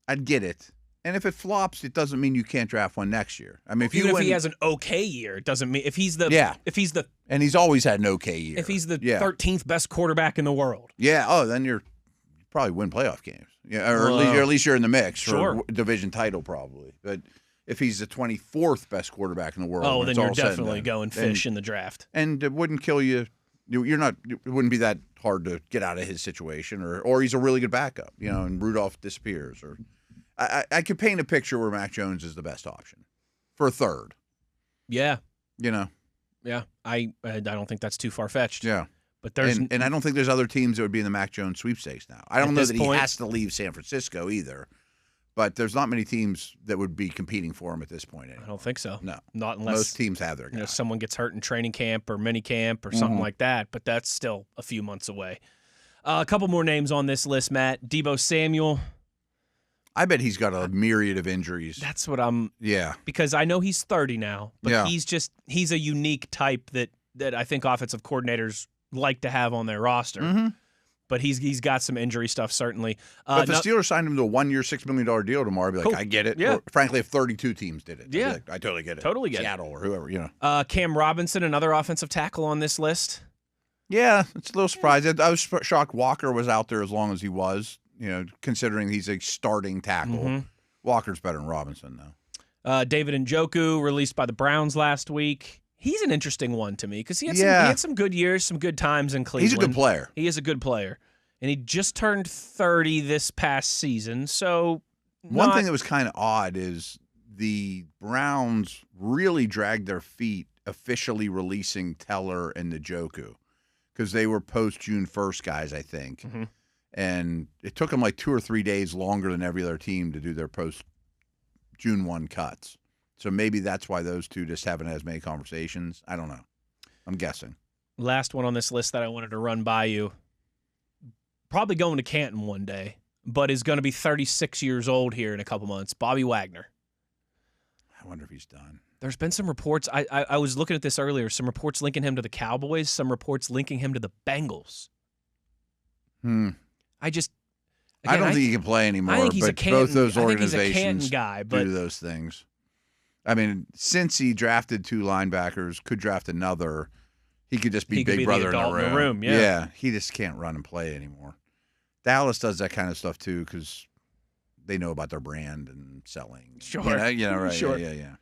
I'd get it. And if it flops, it doesn't mean you can't draft one next year. I mean, if if he has an okay year, it doesn't mean if he's the and he's always had an okay year. If he's the 13th best quarterback in the world, then you probably win playoff games. Yeah, or at least you're in the mix for a division title probably. But if he's the 24th best quarterback in the world, then you're definitely going fish in the draft. And it wouldn't kill you. You're not. It wouldn't be that hard to get out of his situation, or he's a really good backup. And Rudolph disappears, or. I could paint a picture where Mac Jones is the best option for a 3rd. Yeah. Yeah, I don't think that's too far-fetched. Yeah. But there's and I don't think there's other teams that would be in the Mac Jones sweepstakes now. I don't know that he has to leave San Francisco either, but there's not many teams that would be competing for him at this point anymore. I don't think so. No. Not unless most teams have their guy. Someone gets hurt in training camp or mini camp or something like that, but that's still a few months away. A couple more names on this list, Matt. Deebo Samuel. I bet he's got a myriad of injuries. That's what I'm. Yeah. Because I know he's 30 now, but he's a unique type that I think offensive coordinators like to have on their roster. Mm-hmm. But he's got some injury stuff certainly. But if the Steelers signed him to a 1-year, $6 million deal tomorrow, I'd be like, cool. I get it. Yeah. Or, frankly, if 32 teams did it, I'd be like, I totally get it. Totally get Seattle it. or whoever, Cam Robinson, another offensive tackle on this list. Yeah, it's a little surprising. I was shocked Walker was out there as long as he was. Considering he's a starting tackle. Mm-hmm. Walker's better than Robinson, though. David Njoku, released by the Browns last week. He's an interesting one to me because he had some good years, some good times in Cleveland. He's a good player. He is a good player. And he just turned 30 this past season. So one thing that was kind of odd is the Browns really dragged their feet officially releasing Teller and Njoku because they were post-June 1st guys, I think. Mm-hmm. And it took them like 2 or 3 days longer than every other team to do their post-June 1 cuts. So maybe that's why those two just haven't had as many conversations. I don't know. I'm guessing. Last one on this list that I wanted to run by you. Probably going to Canton one day, but is going to be 36 years old here in a couple months. Bobby Wagner. I wonder if he's done. There's been some reports. I was looking at this earlier. Some reports linking him to the Cowboys. Some reports linking him to the Bengals. I don't think he can play anymore. I think he's both those organizations guy, do those things. I mean, since he drafted 2 linebackers, could draft another, he could just be big brother in the room. Yeah, he just can't run and play anymore. Dallas does that kind of stuff too because they know about their brand and selling. Sure, right? Sure. Yeah.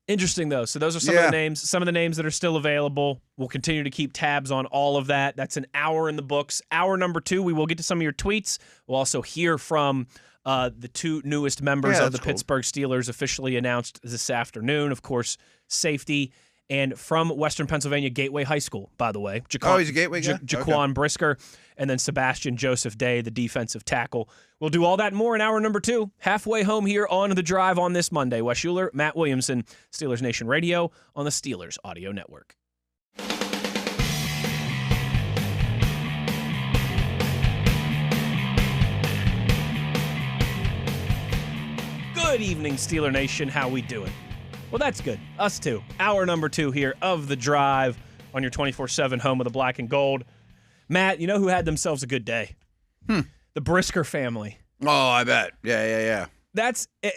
Interesting, though. So those are some of the names. Some of the names that are still available. We'll continue to keep tabs on all of that. That's an hour in the books. Hour number 2, we will get to some of your tweets. We'll also hear from The two newest members of the that's cool. Pittsburgh Steelers officially announced this afternoon. Of course, safety. And from Western Pennsylvania Gateway High School, by the way. He's a Gateway guy? Jaquan Brisker, and then Sebastian Joseph Day, the defensive tackle. We'll do all that and more in hour number 2. Halfway home here on The Drive on this Monday. Wes Uhler, Matt Williamson, Steelers Nation Radio on the Steelers Audio Network. Good evening, Steeler Nation. How we doing? Well, that's good. Us too. Hour number 2 here of The Drive on your 24/7 home of the black and gold. Matt, you know who had themselves a good day? The Brisker family. Oh, I bet. Yeah.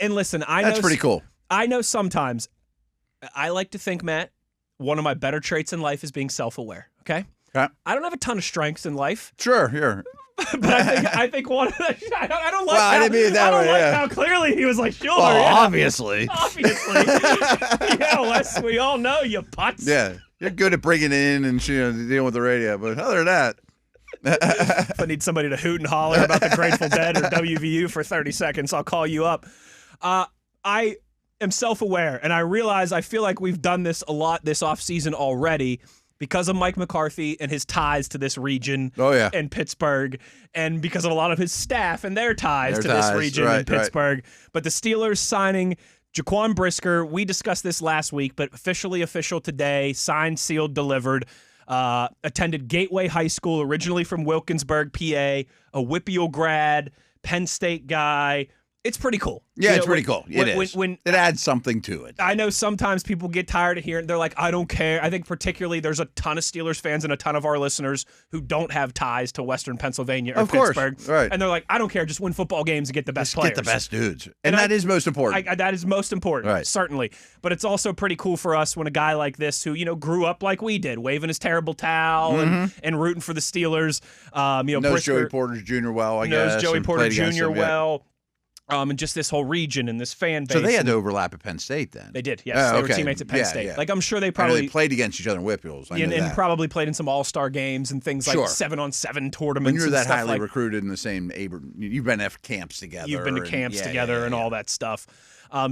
And listen, I know That's pretty cool. I know sometimes I like to think, Matt, one of my better traits in life is being self-aware, okay? Okay. I don't have a ton of strengths in life. Sure. But I think one of the, I don't like, Well, I didn't mean it that I don't way, like yeah. how clearly he was like, sure, Well, yeah. obviously. Yeah, Wes, we all know you putz. Yeah. You're good at bringing it in and dealing with the radio, but other than that. If I need somebody to hoot and holler about the Grateful Dead or WVU for 30 seconds, I'll call you up. I am self-aware, and I realize I feel like we've done this a lot this offseason already because of Mike McCarthy and his ties to this region and Pittsburgh, and because of a lot of his staff and their ties to this region and Pittsburgh. Right. But the Steelers signing Jaquan Brisker, we discussed this last week, but official today, signed, sealed, delivered. Attended Gateway High School, originally from Wilkinsburg, PA, a Whippeal grad, Penn State guy. It's pretty cool. Yeah, it's pretty cool. It is. It adds something to it. I know sometimes people get tired of hearing, they're like, I don't care. I think particularly there's a ton of Steelers fans and a ton of our listeners who don't have ties to Western Pennsylvania or Pittsburgh. Right. And they're like, I don't care. Just win football games and get the best players. Get the best dudes. And that is most important. That is most important, right. Certainly. But it's also pretty cool for us when a guy like this who, grew up like we did, waving his terrible towel and rooting for the Steelers. Knows Brisker, Joey Porter Jr. well, I guess. Knows Joey Porter Jr. well. Yeah. And just this whole region and this fan base. So they had to overlap at Penn State then? They did, yes. They were teammates at Penn State. Yeah. Like, I'm sure they I know probably they played against each other in Whippeals. And probably played in some all-star games and things like 7-on-7 tournaments. When you're and that stuff highly recruited in the same you've been at camps together. You've been to camps together and all that stuff.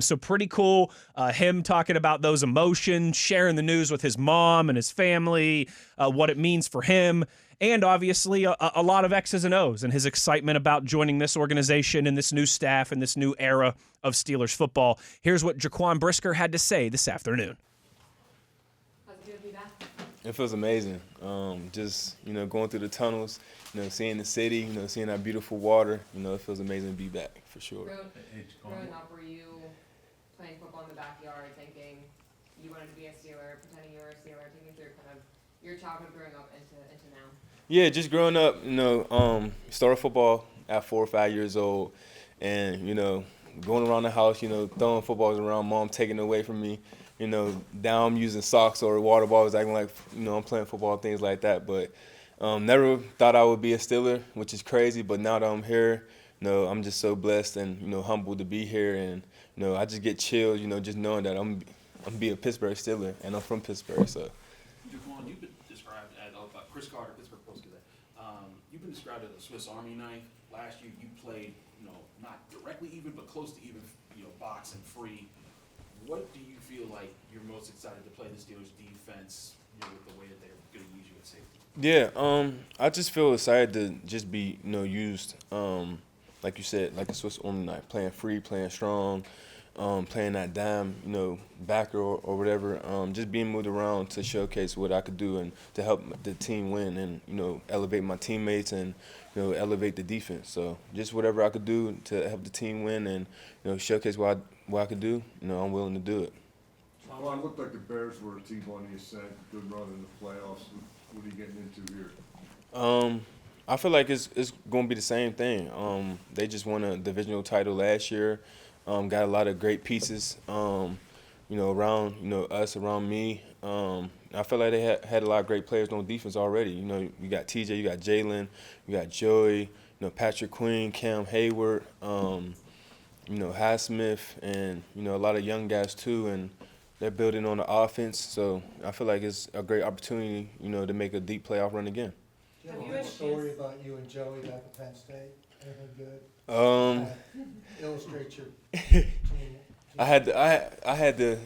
So pretty cool. Him talking about those emotions, sharing the news with his mom and his family, what it means for him. And obviously a lot of X's and O's and his excitement about joining this organization and this new staff and this new era of Steelers football. Here's what Jaquan Brisker had to say this afternoon. How's it good to be back? It feels amazing. Just, going through the tunnels, seeing the city, seeing that beautiful water, it feels amazing to be back for sure. Growing up, were you playing football in the backyard thinking you wanted to be a Steeler, pretending you were a Steeler, taking through kind of your childhood growing up into now? Yeah, just growing up, started football at 4 or 5 years old and, going around the house, throwing footballs around, mom taking it away from me, down I'm using socks or water bottles, acting like, I'm playing football, things like that. But never thought I would be a Steeler, which is crazy. But now that I'm here, I'm just so blessed and, humbled to be here. And, I just get chills, just knowing that I'm be a Pittsburgh Steeler and I'm from Pittsburgh, so. Jaquan, you've been described as Chris Carter, Pittsburgh Post Gazette. You've been described as a Swiss Army knife. Last year you played, not directly even, but close to even, box and free. What do you feel like you're most excited to play the Steelers defense, with the way that they're going to use you at safety? Yeah, I just feel excited to just be, used, like you said, like a Swiss Army knife, playing free, playing strong. Playing that dime, backer or whatever, just being moved around to showcase what I could do and to help the team win and, elevate my teammates and, elevate the defense. So just whatever I could do to help the team win and, showcase what I could do, I'm willing to do it. Well, it looked like the Bears were a team on the ascent, good run in the playoffs. What are you getting into here? I feel like it's going to be the same thing. They just won a divisional title last year. Got a lot of great pieces, around, us, around me. I feel like they had a lot of great players on defense already. You got TJ, you got Jalen, you got Joey, Patrick Queen, Cam Hayward, Highsmith, and, a lot of young guys too. And they're building on the offense. So I feel like it's a great opportunity, to make a deep playoff run again. Do you have a story about you and Joey back at Penn State? Anything good? Illustrate your team. I had to,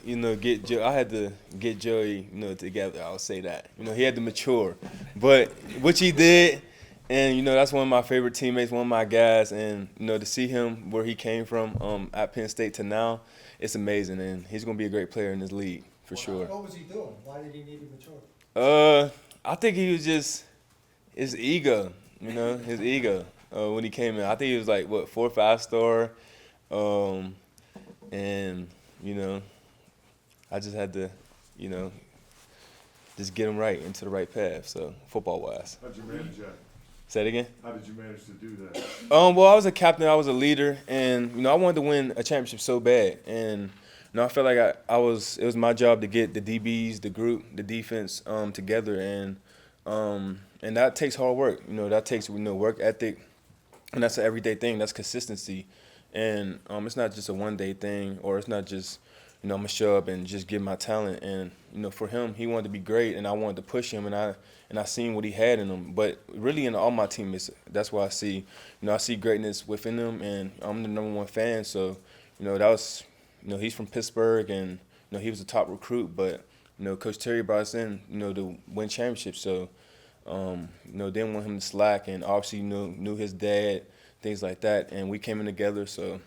get Joey, together. I'll say that. He had to mature, but which he did, and that's one of my favorite teammates, one of my guys, and to see him where he came from at Penn State to now, it's amazing, and he's gonna be a great player in this league for sure. What was he doing? Why did he need to mature? I think he was just his ego, his ego when he came in. I think he was like 4 or 5 star, and I just had to, just get him right into the right path. So football wise. How'd you manage that? Say it again. How did you manage to do that? Well, I was a captain. I was a leader, and I wanted to win a championship so bad, and I felt like it was my job to get the DBs, the group, the defense together, and that takes hard work. That takes work ethic, and that's an everyday thing. That's consistency, and it's not just a one-day thing, or it's not just I'm gonna show up and just give my talent. And for him, he wanted to be great, and I wanted to push him, and I seen what he had in him. But really, in all my teammates, that's why I see I see greatness within them, and I'm the #1 fan. So that was he's from Pittsburgh, and he was a top recruit. But Coach Terry brought us in to win championships. So didn't want him to slack, and obviously knew his dad, things like that, and we came in together. So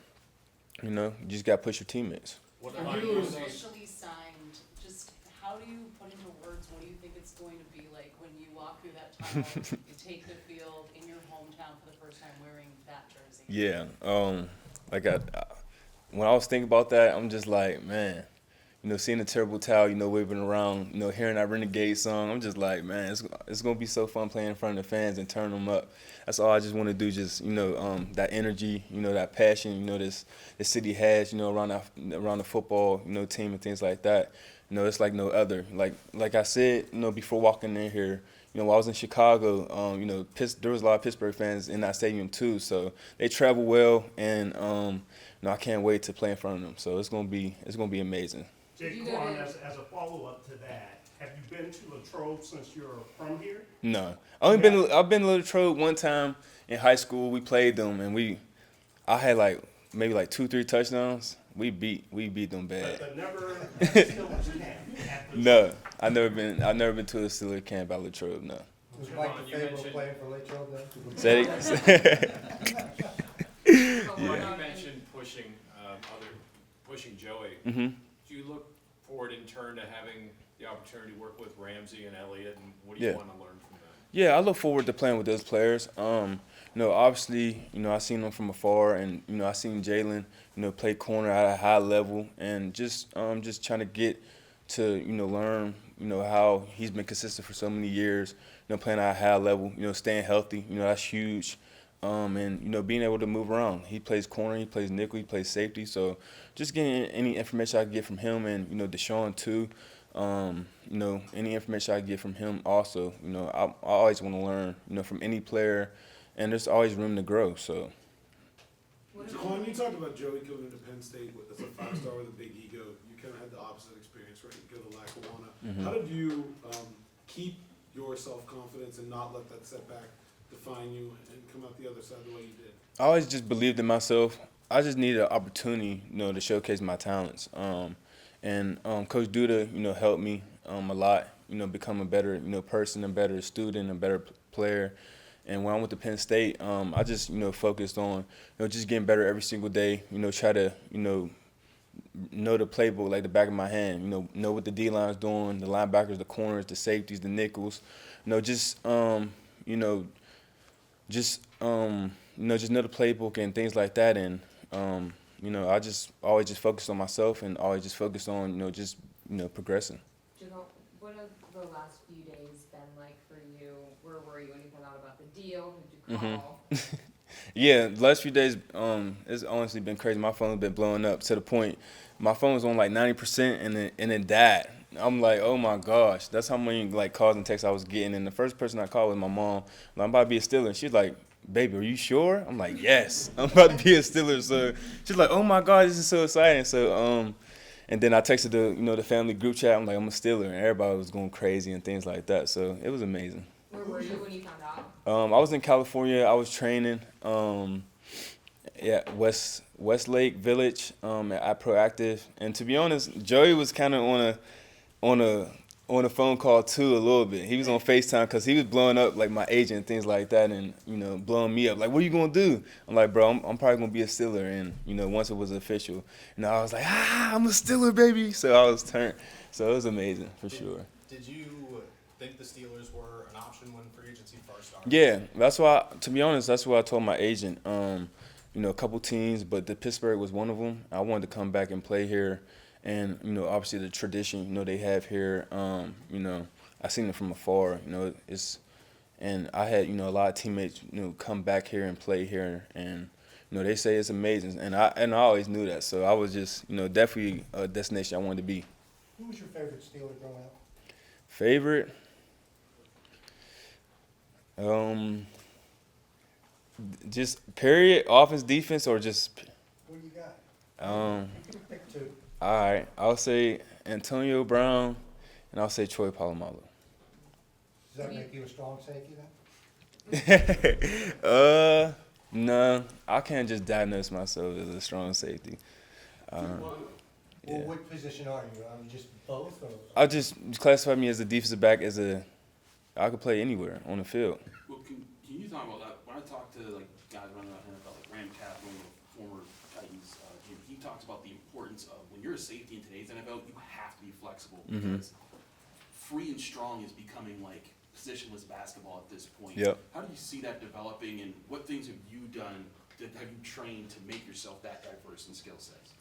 you just got to push your teammates. What When about you you? officially signed, just how do you put into words what do you think it's going to be like when you walk through that tunnel, you take the field in your hometown for the first time wearing that jersey? Yeah, when I was thinking about that, I'm just like, man, seeing the Terrible Towel, waving around, hearing that Renegade song, I'm just like, man, it's gonna be so fun playing in front of the fans and turning them up. That's all I just want to do, just that energy, that passion, this city has, around the football, team and things like that. It's like no other. Like I said, before walking in here, while I was in Chicago, there was a lot of Pittsburgh fans in that stadium too. So they travel well, and I can't wait to play in front of them. So it's gonna be amazing. Jaquan, as a follow-up to that, have you been to Latrobe since you're from here? No, I've been to Latrobe one time in high school. We played them, and I had maybe 2-3 touchdowns. We beat them bad. But never at the Steelers camp. No, I've never been to a Steelers camp at Latrobe. No. Was Mike the favorite player for Latrobe then? Say You mentioned pushing Joey. Mm-hmm. Do you look forward in turn to having the opportunity to work with Ramsey and Elliott, and what do you want to learn from them? Yeah, I look forward to playing with those players. Obviously, I seen them from afar, and I seen Jalen, play corner at a high level, and just trying to get to learn how he's been consistent for so many years, playing at a high level, staying healthy, that's huge. And being able to move around. He plays corner, he plays nickel, he plays safety. So just getting any information I can get from him, and Deshaun too. Any information I can get from him also. I always want to learn, from any player, and there's always room to grow. So. Jaquan, you talked about Joey coming into Penn State as a 5-star with a big ego. You kind of had the opposite experience, right? You go to Lackawanna. Mm-hmm. How did you keep your self-confidence and not let that setback define you and come out the other side the way you did? I always just believed in myself. I just needed an opportunity, to showcase my talents. And Coach Duda, helped me a lot, become a better, person, a better student, a better player. And when I went to Penn State, I just, focused on, just getting better every single day, try to, know the playbook like the back of my hand, know what the D-line's doing, the linebackers, the corners, the safeties, the nickels, just know the playbook and things like that. And, I just always just focus on myself and always just focus on, progressing. What have the last few days been like for you? Where were you when you found out about the deal? Who did you call? Mm-hmm. Yeah, the last few days, it's honestly been crazy. My phone's been blowing up to the point my phone was on 90% and it died. I'm like, oh my gosh, that's how many calls and texts I was getting. And the first person I called was my mom. I'm about to be a Steeler. She's like, baby, are you sure? I'm like, yes, I'm about to be a Steeler. So she's like, oh my God, this is so exciting. So and then I texted the family group chat. I'm like, I'm a Steeler, and everybody was going crazy and things like that. So it was amazing. Where were you when you found I was in California. I was training at Westlake Village at Proactive. And to be honest, Joey was kind of on a phone call too a little bit. He was on FaceTime because he was blowing up like my agent and things like that, and blowing me up like, what are you gonna do? I'm like, bro, I'm probably gonna be a Steeler. And once it was official, I was like, I'm a Steeler, baby. So I was turned. So it was amazing for sure. Did you think the Steelers were an option when free agency first started? Yeah, that's why. To be honest, that's what I told my agent. A couple teams, but the Pittsburgh was one of them. I wanted to come back and play here. And, obviously the tradition, they have here, I seen it from afar, and I had, a lot of teammates, come back here and play here, and, they say it's amazing, and I always knew that, so I was just, definitely a destination I wanted to be. Who was your favorite Steeler growing up? Favorite? Just period, offense, defense, or just? What do you got? Pick two. All right, I'll say Antonio Brown, and I'll say Troy Polamalu. Does that make you a strong safety then? No, I can't just diagnose myself as a strong safety. Well, what position are you? Just both? Or? I just classify me as a defensive back I could play anywhere on the field. Well, can you talk about that? When I talk to guys running around NFL, like Ram Cap, one of the former Titans, he talks about the importance of when you're a safety in today's NFL, you have to be flexible because free and strong is becoming like positionless basketball at this point. Yep. How do you see that developing, and what things have you done? Have you trained to make yourself that diverse in skill sets?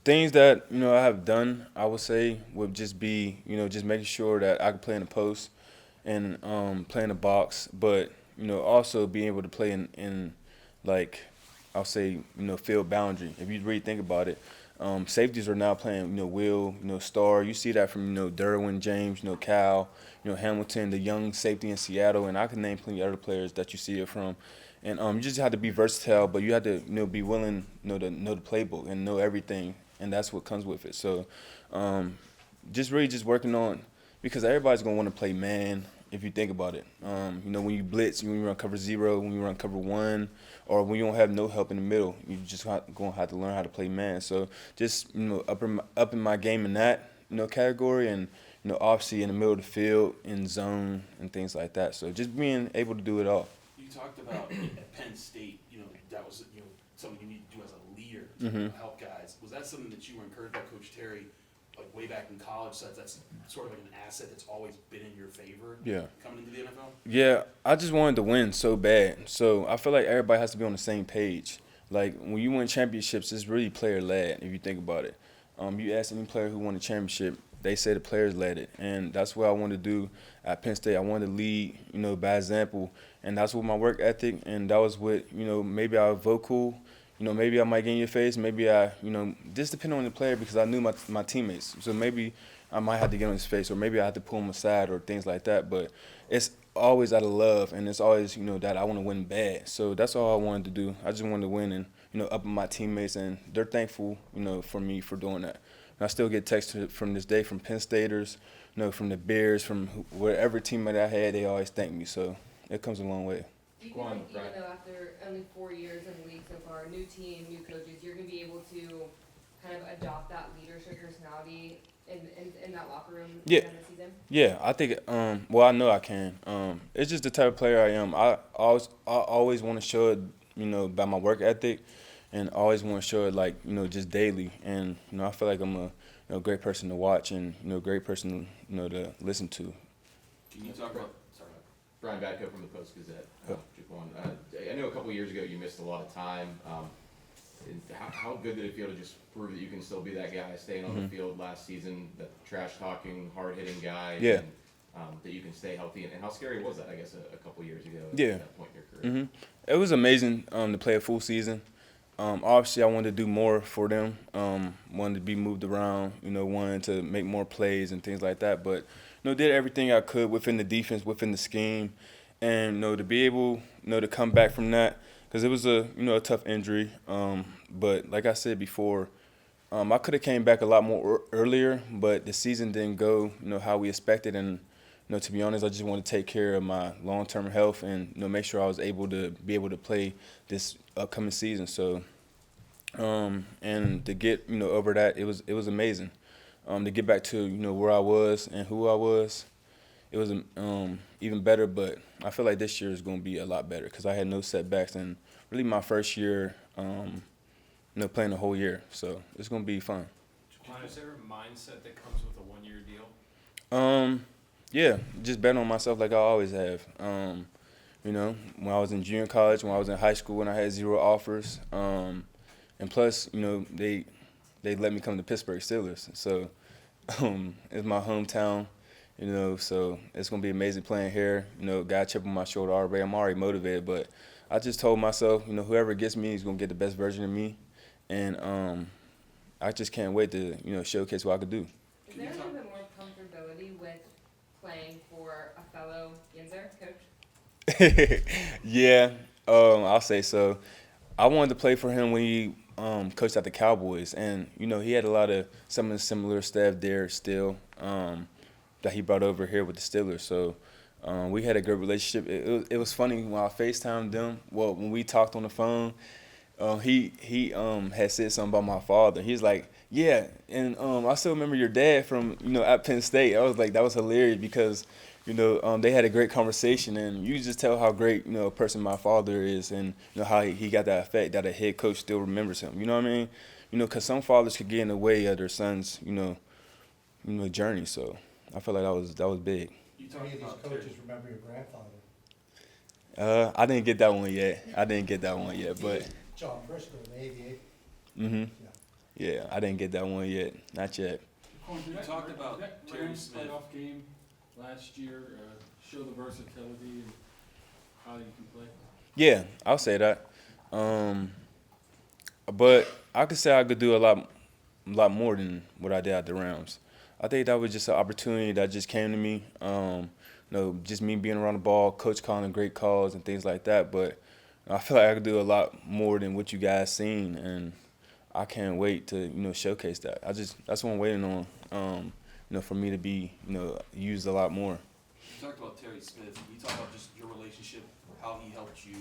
Things that I have done, I would say, would just be just making sure that I can play in the post and play in the box, but also being able to play in like I'll say field boundary. If you really think about it, safeties are now playing Will, Star. You see that from Derwin James, Cal, Hamilton, the young safety in Seattle, and I can name plenty of other players that you see it from. And you just have to be versatile, but you have to be willing to know the playbook and know everything, and that's what comes with it. So just working on, because everybody's going to want to play man if you think about it. When you blitz, when you run cover 0, when you run cover 1, or when you don't have no help in the middle, you just going to have to learn how to play man. So just up in my game in that category, and obviously in the middle of the field, in zone and things like that. So just being able to do it all. You talked about at Penn State, that was something you need to do as a leader to help guys. Was that something that you were encouraged by Coach Terry, like way back in college? So that's sort of like an asset that's always been in your favor. Yeah. Coming into the NFL. Yeah, I just wanted to win so bad. So I feel like everybody has to be on the same page. Like when you win championships, it's really player led. If you think about it, you ask any player who won a championship, they say the players led it, and that's what I wanted to do at Penn State. I wanted to lead, by example, and that's with my work ethic, and that was with, maybe I was vocal, maybe I might get in your face, maybe I, just depending on the player, because I knew my teammates, so maybe I might have to get on his face, or maybe I have to pull him aside or things like that, but it's always out of love, and it's always, that I want to win bad. So that's all I wanted to do. I just wanted to win and, up with my teammates, and they're thankful, for me for doing that. And I still get texts from this day from Penn Staters, from the Bears, from whatever teammate I had, they always thank me. So it comes a long way. Do you feel like even though after only 4 years in the league so far, new team, new coaches, you're going to be able to kind of adopt that leadership personality in that locker room at the end of the season? Yeah, I think, I know I can. It's just the type of player I am. I always want to show it, by my work ethic, and always want to show it, just daily. And, I feel like I'm a great person to watch and, great person, to listen to. Can you talk about, sorry. Brian Batko from the Post-Gazette, Jaquan. I know a couple years ago you missed a lot of time. How good did it feel to just prove that you can still be that guy, staying on the field last season, that trash-talking, hard-hitting guy, and that you can stay healthy? And how scary was that, I guess, a couple years ago at that point in your career? It was amazing to play a full season. Obviously, I wanted to do more for them, wanted to be moved around, wanted to make more plays and things like that. But, did everything I could within the defense, within the scheme, and, to be able, to come back from that, because it was a tough injury. But like I said before, I could have came back a lot more earlier, but the season didn't go, how we expected. And, to be honest, I just want to take care of my long-term health and make sure I was able to play this upcoming season. So, and to get over that, it was amazing. To get back to where I was and who I was, it was even better. But I feel like this year is going to be a lot better because I had no setbacks and really my first year, playing the whole year. So it's going to be fun. Jaquan, is there a mindset that comes with a one-year deal? Yeah, just bet on myself like I always have. When I was in junior college, when I was in high school, when I had 0 offers, and plus, they let me come to Pittsburgh Steelers. So it's my hometown, so it's gonna be amazing playing here. Got a chip on my shoulder already. I'm already motivated, but I just told myself, whoever gets me is gonna get the best version of me, and I just can't wait to showcase what I could do. Is there a little bit more comfortability with playing for a fellow Yinzer coach? Yeah, I'll say so. I wanted to play for him when he coached at the Cowboys, and he had a lot of some of the similar staff there still that he brought over here with the Steelers. So we had a good relationship. It was funny when I FaceTimed them. Well, when we talked on the phone, he had said something about my father. He's like, yeah, and I still remember your dad from at Penn State. I was like, that was hilarious because they had a great conversation, and you just tell how great a person my father is, and how he got that effect that a head coach still remembers him. You know what I mean? Because some fathers could get in the way of their son's journey. So I feel like that was big. Do any of these coaches remember your grandfather? I didn't get that one yet. But John Brisker, the aviator. Mm-hmm. Yeah, I didn't get that one yet. Not yet. You talked about Terry Smith playoff game last year. Show the versatility and how you can play. Yeah, I'll say that. But I could say I could do a lot more than what I did at the Rams. I think that was just an opportunity that just came to me. Just me being around the ball, coach calling great calls and things like that. But I feel like I could do a lot more than what you guys seen, and I can't wait to showcase that. That's what I'm waiting on. For me to be used a lot more. You talked about Terry Smith. You talked about just your relationship, how he helped you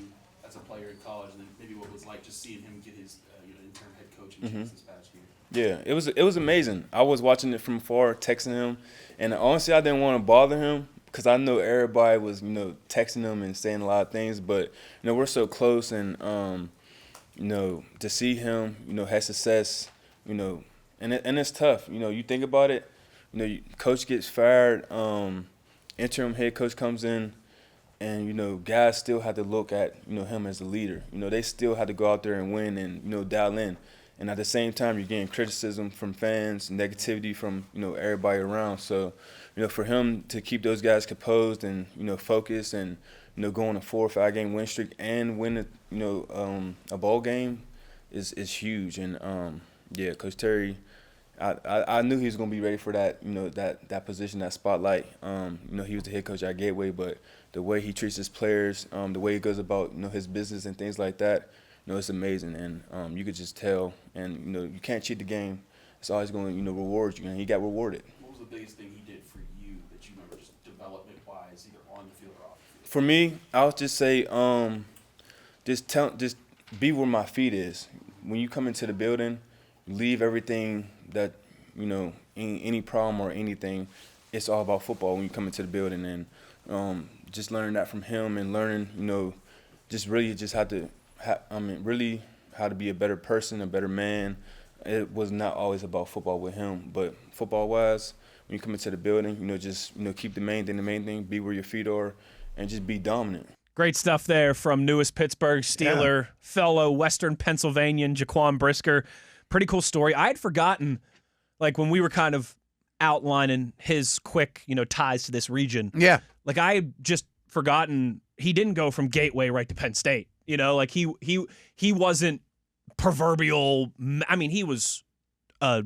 as a player in college, and then maybe what it was like just seeing him get his interim head coaching chance this past year. Yeah, it was amazing. I was watching it from afar, texting him, and honestly, I didn't want to bother him because I know everybody was texting him and saying a lot of things, but we're so close, and to see him have success, and it's tough. You think about it. Coach gets fired, interim head coach comes in, and guys still have to look at him as a leader. They still have to go out there and win and dial in. And at the same time, you're getting criticism from fans, negativity from everybody around. So, for him to keep those guys composed and focused and go on a 4 or 5 game win streak and win a bowl game is huge. And Coach Terry, I knew he was going to be ready for that that position, that spotlight. He was the head coach at Gateway, but the way he treats his players, the way he goes about his business and things like that. It's amazing, and you could just tell. And you can't cheat the game. It's always going to reward you, and he got rewarded. What was the biggest thing he did for you that you remember, just development-wise, either on the field or off the field? For me, I would just say, just be where my feet is. When you come into the building, leave everything that any problem or anything. It's all about football when you come into the building, and just learning that from him, and learning just really just how to. Really how to be a better person, a better man. It was not always about football with him, but football-wise, when you come into the building, just keep the main thing, be where your feet are, and just be dominant. Great stuff there from newest Pittsburgh Steeler, fellow Western Pennsylvanian Jaquan Brisker. Pretty cool story. I had forgotten, when we were kind of outlining his quick, ties to this region. Yeah. I had just forgotten he didn't go from Gateway right to Penn State. He wasn't proverbial. I mean, he was a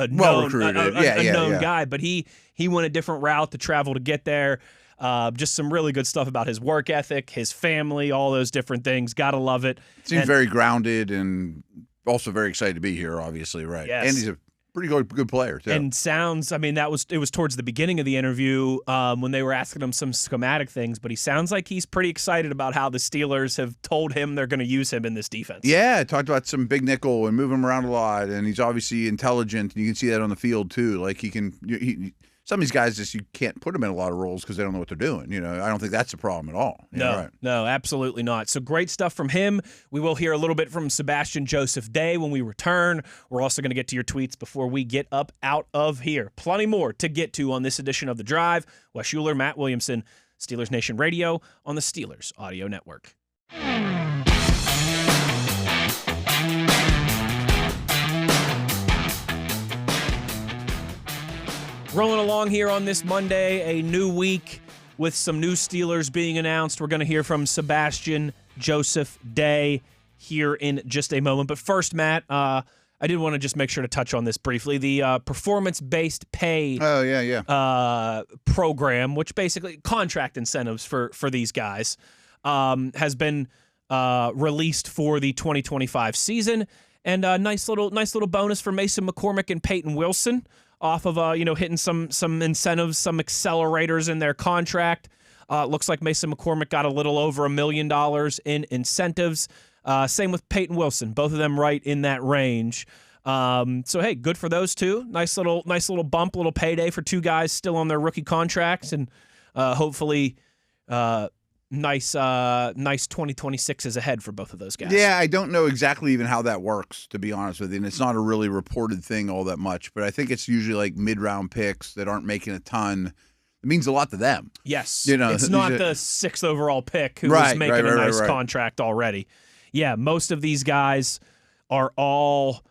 known guy, but he went a different route to travel to get there. Just some really good stuff about his work ethic, his family, all those different things. Gotta love it. Seems very grounded and also very excited to be here, obviously, right? Yes. And he's a pretty good player too. And sounds, I mean, it was towards the beginning of the interview when they were asking him some schematic things, but he sounds like he's pretty excited about how the Steelers have told him they're going to use him in this defense. Yeah, talked about some big nickel and move him around a lot, and he's obviously intelligent, and you can see that on the field too. Like some of these guys just, you can't put them in a lot of roles because they don't know what they're doing. I don't think that's a problem at all. No, absolutely not. So great stuff from him. We will hear a little bit from Sebastian Joseph Day when we return. We're also going to get to your tweets before we get up out of here. Plenty more to get to on this edition of The Drive. Wes Uhler, Matt Williamson, Steelers Nation Radio on the Steelers Audio Network. Rolling along here on this Monday, a new week with some new Steelers being announced. We're going to hear from Sebastian Joseph Day here in just a moment. But first, Matt, I did want to just make sure to touch on this briefly. The performance-based pay program, which basically contract incentives for these guys, has been released for the 2025 season. And a nice little bonus for Mason McCormick and Peyton Wilson, off of hitting some incentives, some accelerators in their contract. Looks like Mason McCormick got a little over $1 million in incentives. Same with Peyton Wilson, both of them right in that range. So hey, good for those two. Nice little bump, little payday for two guys still on their rookie contracts, and hopefully nice 2026 is ahead for both of those guys. Yeah, I don't know exactly even how that works, to be honest with you. And it's not a really reported thing all that much, but I think it's usually like mid-round picks that aren't making a ton. It means a lot to them. Yes. It's not the 6th overall pick who was making a nice contract already. Yeah, most of these guys are all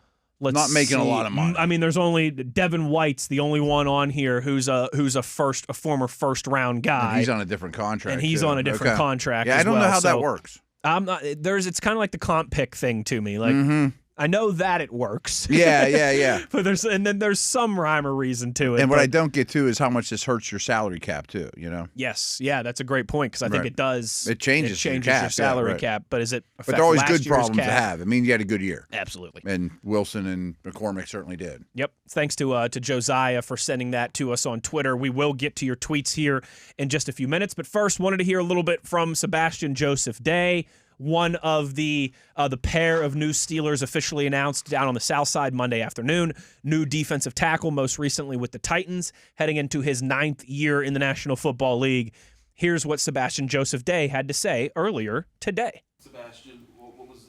not making a lot of money. I mean, there's only Devin White's the only one on here who's a former first round guy. And he's on a different contract. And he's on a different contract. Yeah, I don't know how that works. It's kind of like the comp pick thing to me. Like I know that it works. Yeah. But there's some rhyme or reason to it. And what I don't get to is how much this hurts your salary cap too, Yes, yeah, that's a great point because I think it does. It changes your salary cap, but is it affect But they're always last good year's problems cap? to have. I mean, you had a good year. Absolutely. And Wilson and McCormick certainly did. Yep. Thanks to Josiah for sending that to us on Twitter. We will get to your tweets here in just a few minutes, but first wanted to hear a little bit from Sebastian Joseph Day, one of the pair of new Steelers officially announced down on the South Side Monday afternoon. New defensive tackle, most recently with the Titans, heading into his 9th year in the National Football League. Here's what Sebastian Joseph Day had to say earlier today. Sebastian, what was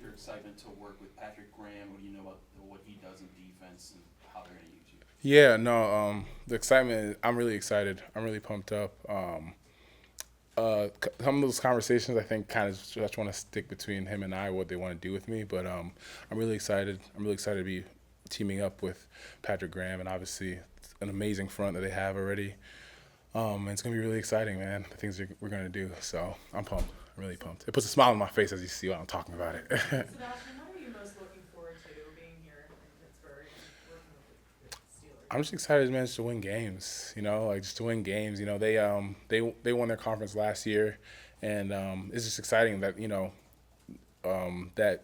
your excitement to work with Patrick Graham? What do you know about what he does in defense and how they're going to use you? Yeah, the excitement, I'm really excited. I'm really pumped up. Some of those conversations, I think, kind of just want to stick between him and I, what they want to do with me. But I'm really excited. I'm really excited to be teaming up with Patrick Graham, and obviously it's an amazing front that they have already. And it's going to be really exciting, man, the things we're going to do. So I'm pumped. I'm really pumped. It puts a smile on my face as you see what I'm talking about it. Sebastian, what are you most looking forward to being here in Pittsburgh and working with the Steelers? I'm just excited, man, just to win games. Just to win games. They won their conference last year, and it's just exciting that that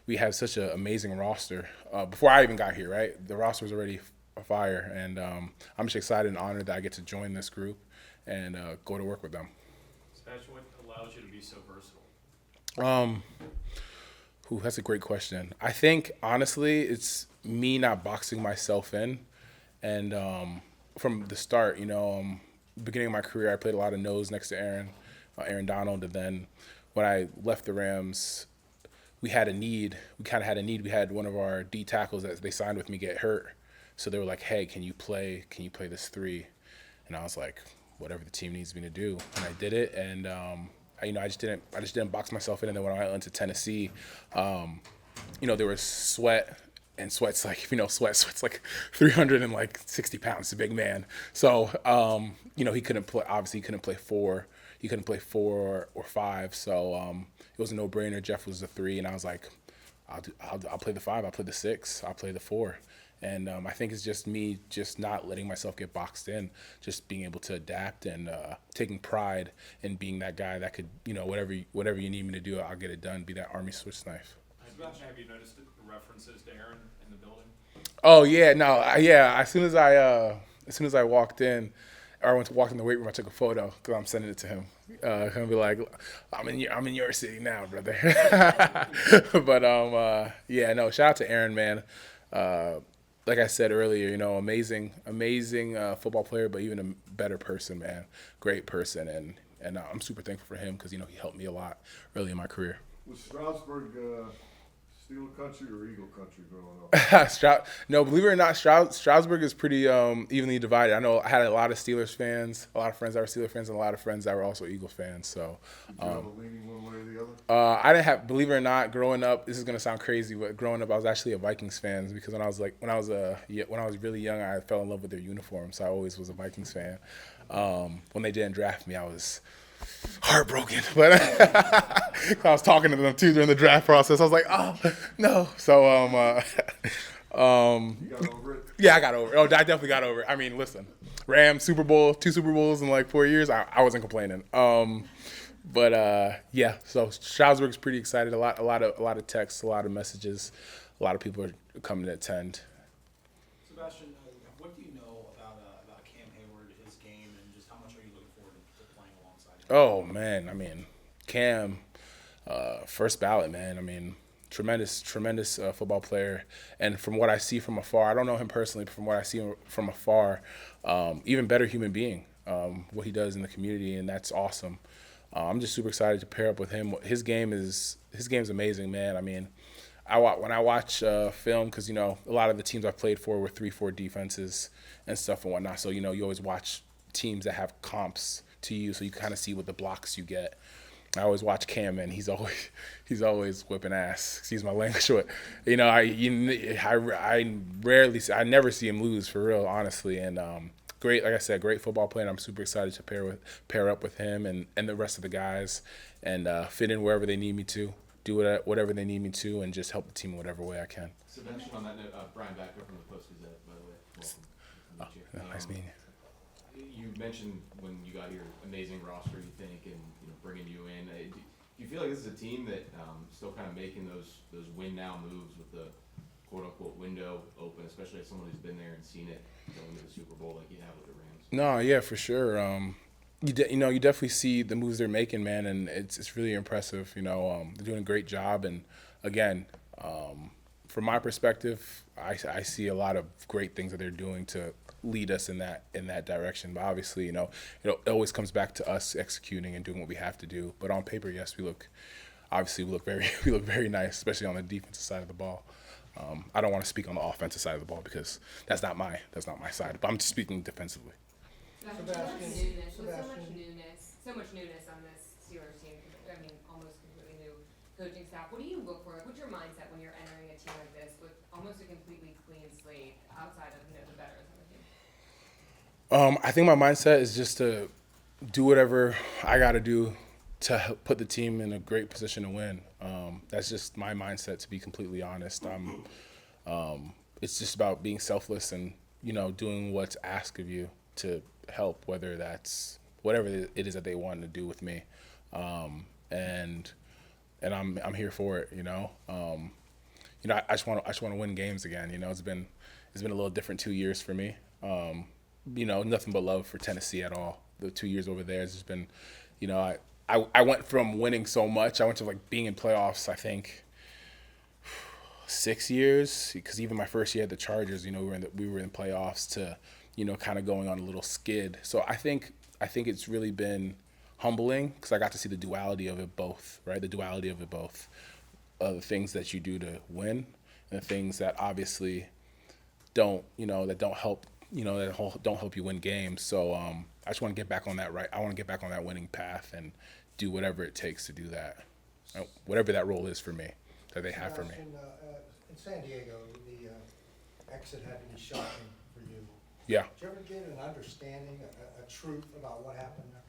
we have such an amazing roster. Before I even got here, right, the roster was already fire, and I'm just excited and honored that I get to join this group and go to work with them. Sebastian, what allows you to be so versatile? That's a great question. I think honestly, it's me not boxing myself in. And from the start, beginning of my career, I played a lot of nose next to Aaron Donald. And then when I left the Rams, we had a need. We kind of had a need. We had one of our D tackles that they signed with me get hurt. So they were like, hey, can you play this 3? And I was like, whatever the team needs me to do. And I did it. And, I just didn't box myself in. And then when I went to Tennessee, there was sweat. And Sweat's like, Sweat's like 360 pounds, he's a big man. So, he couldn't play, obviously he couldn't play 4. He couldn't play 4 or 5. So it was a no-brainer. Jeff was the 3, and I was like, I'll play the 5, I'll play the 6, I'll play the 4. And I think it's just me just not letting myself get boxed in, just being able to adapt and taking pride in being that guy that could, whatever you need me to do, I'll get it done, be that Army Swiss knife. Have you noticed the references to Aaron in the building? Oh yeah, no, yeah. As soon as I walked in, or walked in the weight room, I took a photo because I'm sending it to him. Gonna be like, I'm in your city now, brother. But yeah, no. Shout out to Aaron, man. Like I said earlier, amazing football player, but even a better person, man. Great person, and I'm super thankful for him because he helped me a lot early in my career. Was Stroudsburg Steeler country or Eagle country growing up? No, believe it or not, Stroudsburg is pretty evenly divided. I know I had a lot of Steelers fans, a lot of friends that were Steelers fans, and a lot of friends that were also Eagle fans. So, Did you have a leaning one way or the other? I didn't have. Believe it or not, growing up, this is gonna sound crazy, but growing up, I was actually a Vikings fan because when I was really young, I fell in love with their uniform, so I always was a Vikings fan. When they didn't draft me, I was heartbroken, but I was talking to them too during the draft process. I was like, oh no. So You got over it? yeah, I got over it. Oh, I definitely got over it. I mean, listen, Rams Super Bowl, 2 Super Bowls in like 4 years. I wasn't complaining. But yeah, so Stroudsburg's pretty excited. A lot of texts, a lot of messages, a lot of people are coming to attend. Sebastian, what do you know about Cam Hayward, his game, and just how much are you looking forward to playing alongside him? Oh man, I mean, Cam, first ballot, man. I mean, tremendous football player. And from what I see from afar, I don't know him personally, but from what I see from afar, even better human being. What he does in the community, and that's awesome. I'm just super excited to pair up with him. His game's amazing, man. I mean, when I watch film, because a lot of the teams I've played for were 3-4 defenses and stuff and whatnot. So you always watch teams that have comps to you, so you kind of see what the blocks you get. I always watch Cam, and he's always whipping ass. Excuse my language, but I never see him lose for real, honestly. And great, like I said, great football player. And I'm super excited to pair up with him and the rest of the guys, and fit in wherever they need me to, do whatever they need me to, and just help the team in whatever way I can. Sebastian, on that note, Brian Backer from the Post-Gazette, by the way. Welcome. To meet you. Nice meeting you. You mentioned when you got your amazing roster, you think, and bringing you in. Do you feel like this is a team that still kind of making those win now moves with the quote unquote window open, especially as someone who's been there and seen it going to the Super Bowl like you have with the Rams? No, yeah, for sure. You definitely see the moves they're making, man, and it's really impressive. They're doing a great job, and again, from my perspective, I see a lot of great things that they're doing to lead us in that direction. But obviously, it always comes back to us executing and doing what we have to do. But on paper, yes, we look very nice, especially on the defensive side of the ball. I don't want to speak on the offensive side of the ball because that's not my side. But I'm just speaking defensively. So much newness on this Steelers team. I mean, almost completely new coaching staff. What do you look for? What's your mindset when you're entering a team like this with almost a completely clean slate outside of the veterans on the team? I think my mindset is just to do whatever I got to do to put the team in a great position to win. That's just my mindset, to be completely honest. It's just about being selfless and doing what's asked of you to help, whether that's whatever it is that they want to do with me, and I'm here for it. I just want to win games again. It's been a little different 2 years for me. Nothing but love for Tennessee at all. The 2 years over there has just been, I went from winning so much. I went to being in playoffs, I think 6 years, because even my first year at the Chargers, we were in playoffs, to kind of going on a little skid. So I think it's really been humbling because I got to see the duality of it both, right? The duality of it both, the things that you do to win and the things that obviously don't help you win games. So I just want to get back on that I want to get back on that winning path and do whatever it takes to do that, whatever that role is for me, that they have for me. In San Diego, the exit had to be shocking for you. Yeah. Did you ever get an understanding, a truth about what happened there?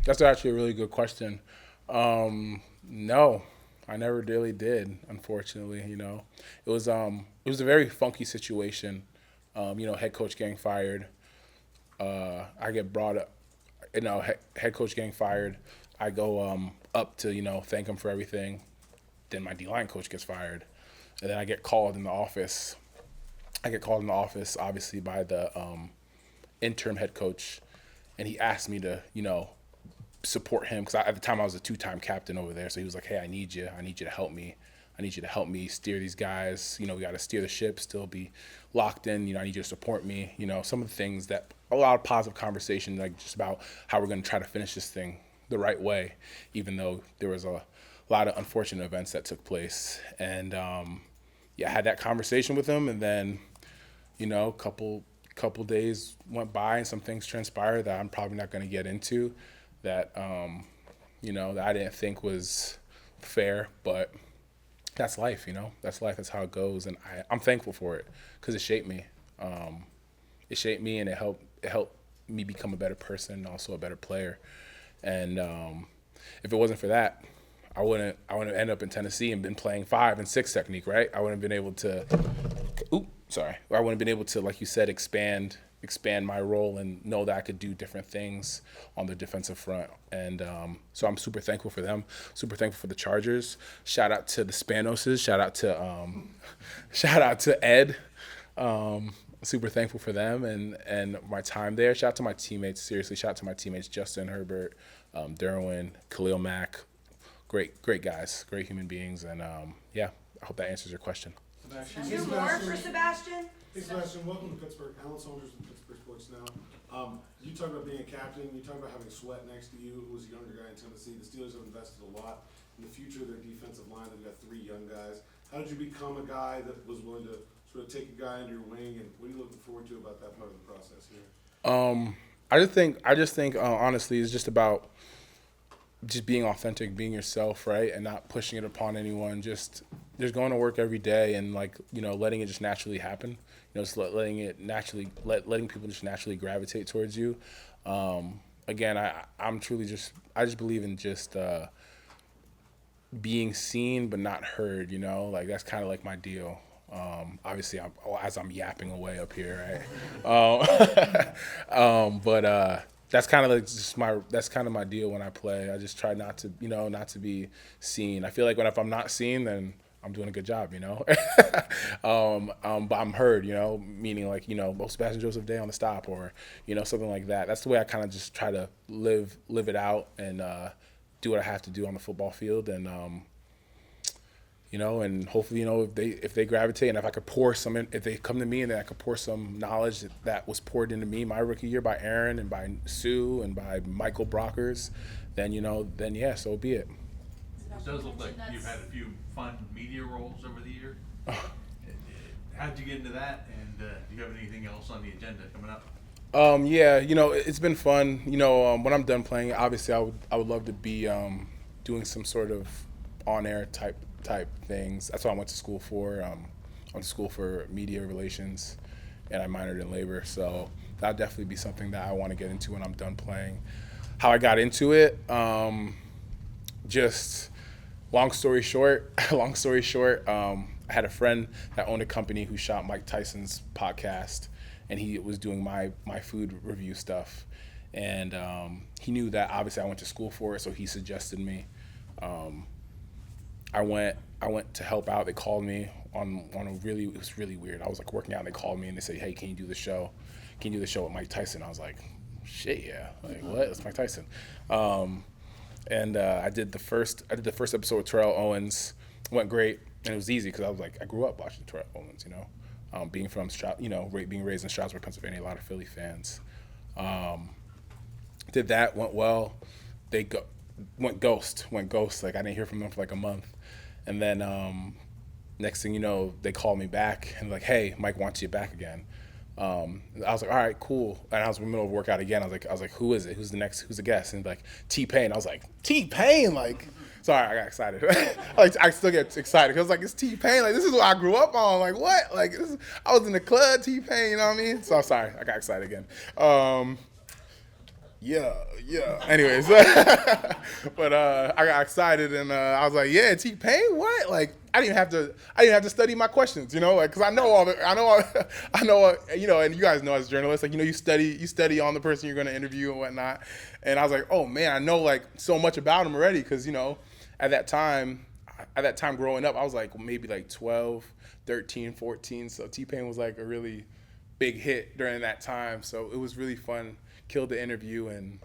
That's actually a really good question. No, I never really did, unfortunately. It was a very funky situation. Head coach getting fired. I get brought up. Head coach getting fired. I go up to thank him for everything. Then my D-line coach gets fired. And then I get called in the office. Obviously, by the interim head coach, and he asked me to, support him, because at the time I was a 2-time captain over there. So he was like, hey, I need you to help me. I need you to help me steer these guys. We got to steer the ship, still be locked in. I need you to support me. Some of the things that, a lot of positive conversation, like just about how we're going to try to finish this thing the right way, even though there was a lot of unfortunate events that took place. And I had that conversation with him, and then, a couple days went by and some things transpired that I'm probably not going to get into, that that I didn't think was fair, but that's life. That's life. That's how it goes, and I'm thankful for it, because it shaped me. It shaped me, and it helped me become a better person, and also a better player. And if it wasn't for that, I wouldn't end up in Tennessee and been playing 5 and 6 technique, right? I wouldn't have been able to. I wouldn't have been able to, like you said, expand my role and know that I could do different things on the defensive front. And so I'm super thankful for them, super thankful for the Chargers. Shout out to the Spanoses, shout out to Ed. Super thankful for them and my time there. Shout out to my teammates, seriously, shout out to my teammates, Justin, Herbert, Derwin, Khalil Mack. Great guys, great human beings. And I hope that answers your question. Sebastian. Hey, more for Sebastian. Hey, Sebastian, welcome to Pittsburgh. Alan Saunders with Pittsburgh Sports Now. You talk about being a captain. You talk about having Sweat next to you, who was a younger guy in Tennessee. The Steelers have invested a lot in the future of their defensive line. They've got 3 young guys. How did you become a guy that was willing to sort of take a guy under your wing, and what are you looking forward to about that part of the process here? I just think honestly, it's just about just being authentic, being yourself, right, and not pushing it upon anyone. Just going to work every day and letting it just naturally happen. Just letting people just naturally gravitate towards you. Again, I just believe in just being seen but not heard. That's kind of like my deal. Obviously, as I'm yapping away up here, right? But that's kind of my deal when I play. I just try not to be seen. I feel like if I'm not seen, then I'm doing a good job, but I'm heard, meaning Sebastian Joseph Day on the stop, or something like that. That's the way I kind of just try to live it out and do what I have to do on the football field, and and hopefully, if they gravitate, and if I could if they come to me and then I could pour some knowledge that was poured into me my rookie year by Aaron and by Sue and by Michael Brockers, then yeah, so be it. It does look like you've had a few fun media roles over the year. How'd you get into that, and do you have anything else on the agenda coming up? It's been fun. When I'm done playing, obviously I would love to be doing some sort of on-air type things. That's what I went to school for. I went to school for media relations, and I minored in labor. So that'll definitely be something that I want to get into when I'm done playing. How I got into it, just long story short, I had a friend that owned a company who shot Mike Tyson's podcast, and he was doing my food review stuff. And he knew that obviously I went to school for it, so he suggested me. I went to help out. They called me it was really weird. I was working out, and they called me and they said, hey, can you do the show? Can you do the show with Mike Tyson? I was like, shit, yeah. What? It's Mike Tyson. And I did the first episode with Terrell Owens. It went great, and it was easy because I grew up watching Terrell Owens, being from being raised in Stroudsburg, Pennsylvania, a lot of Philly fans. Did that, went well. They went ghost. I didn't hear from them for a month. And then next thing you know, they called me back and hey, Mike wants you back again. I was like, all right, cool. And I was in the middle of workout again. I was like, who is it? Who's the guest? And T-Pain. I was like, T-Pain? Sorry, I got excited. I still get excited because it's T-Pain. This is what I grew up on. What? I was in the club, T-Pain, you know what I mean? So I'm sorry, I got excited again. Yeah. Anyways, but I got excited and I was like, yeah, T-Pain, what? I didn't have to study my questions, because I know and you guys know as journalists, you study on the person you're going to interview and whatnot. And I was like, oh man, I know so much about him already, because at that time at that time growing up, I was like maybe like 12, 13, 14. So T-Pain was like a really big hit during that time. So it was really fun. Killed the interview, and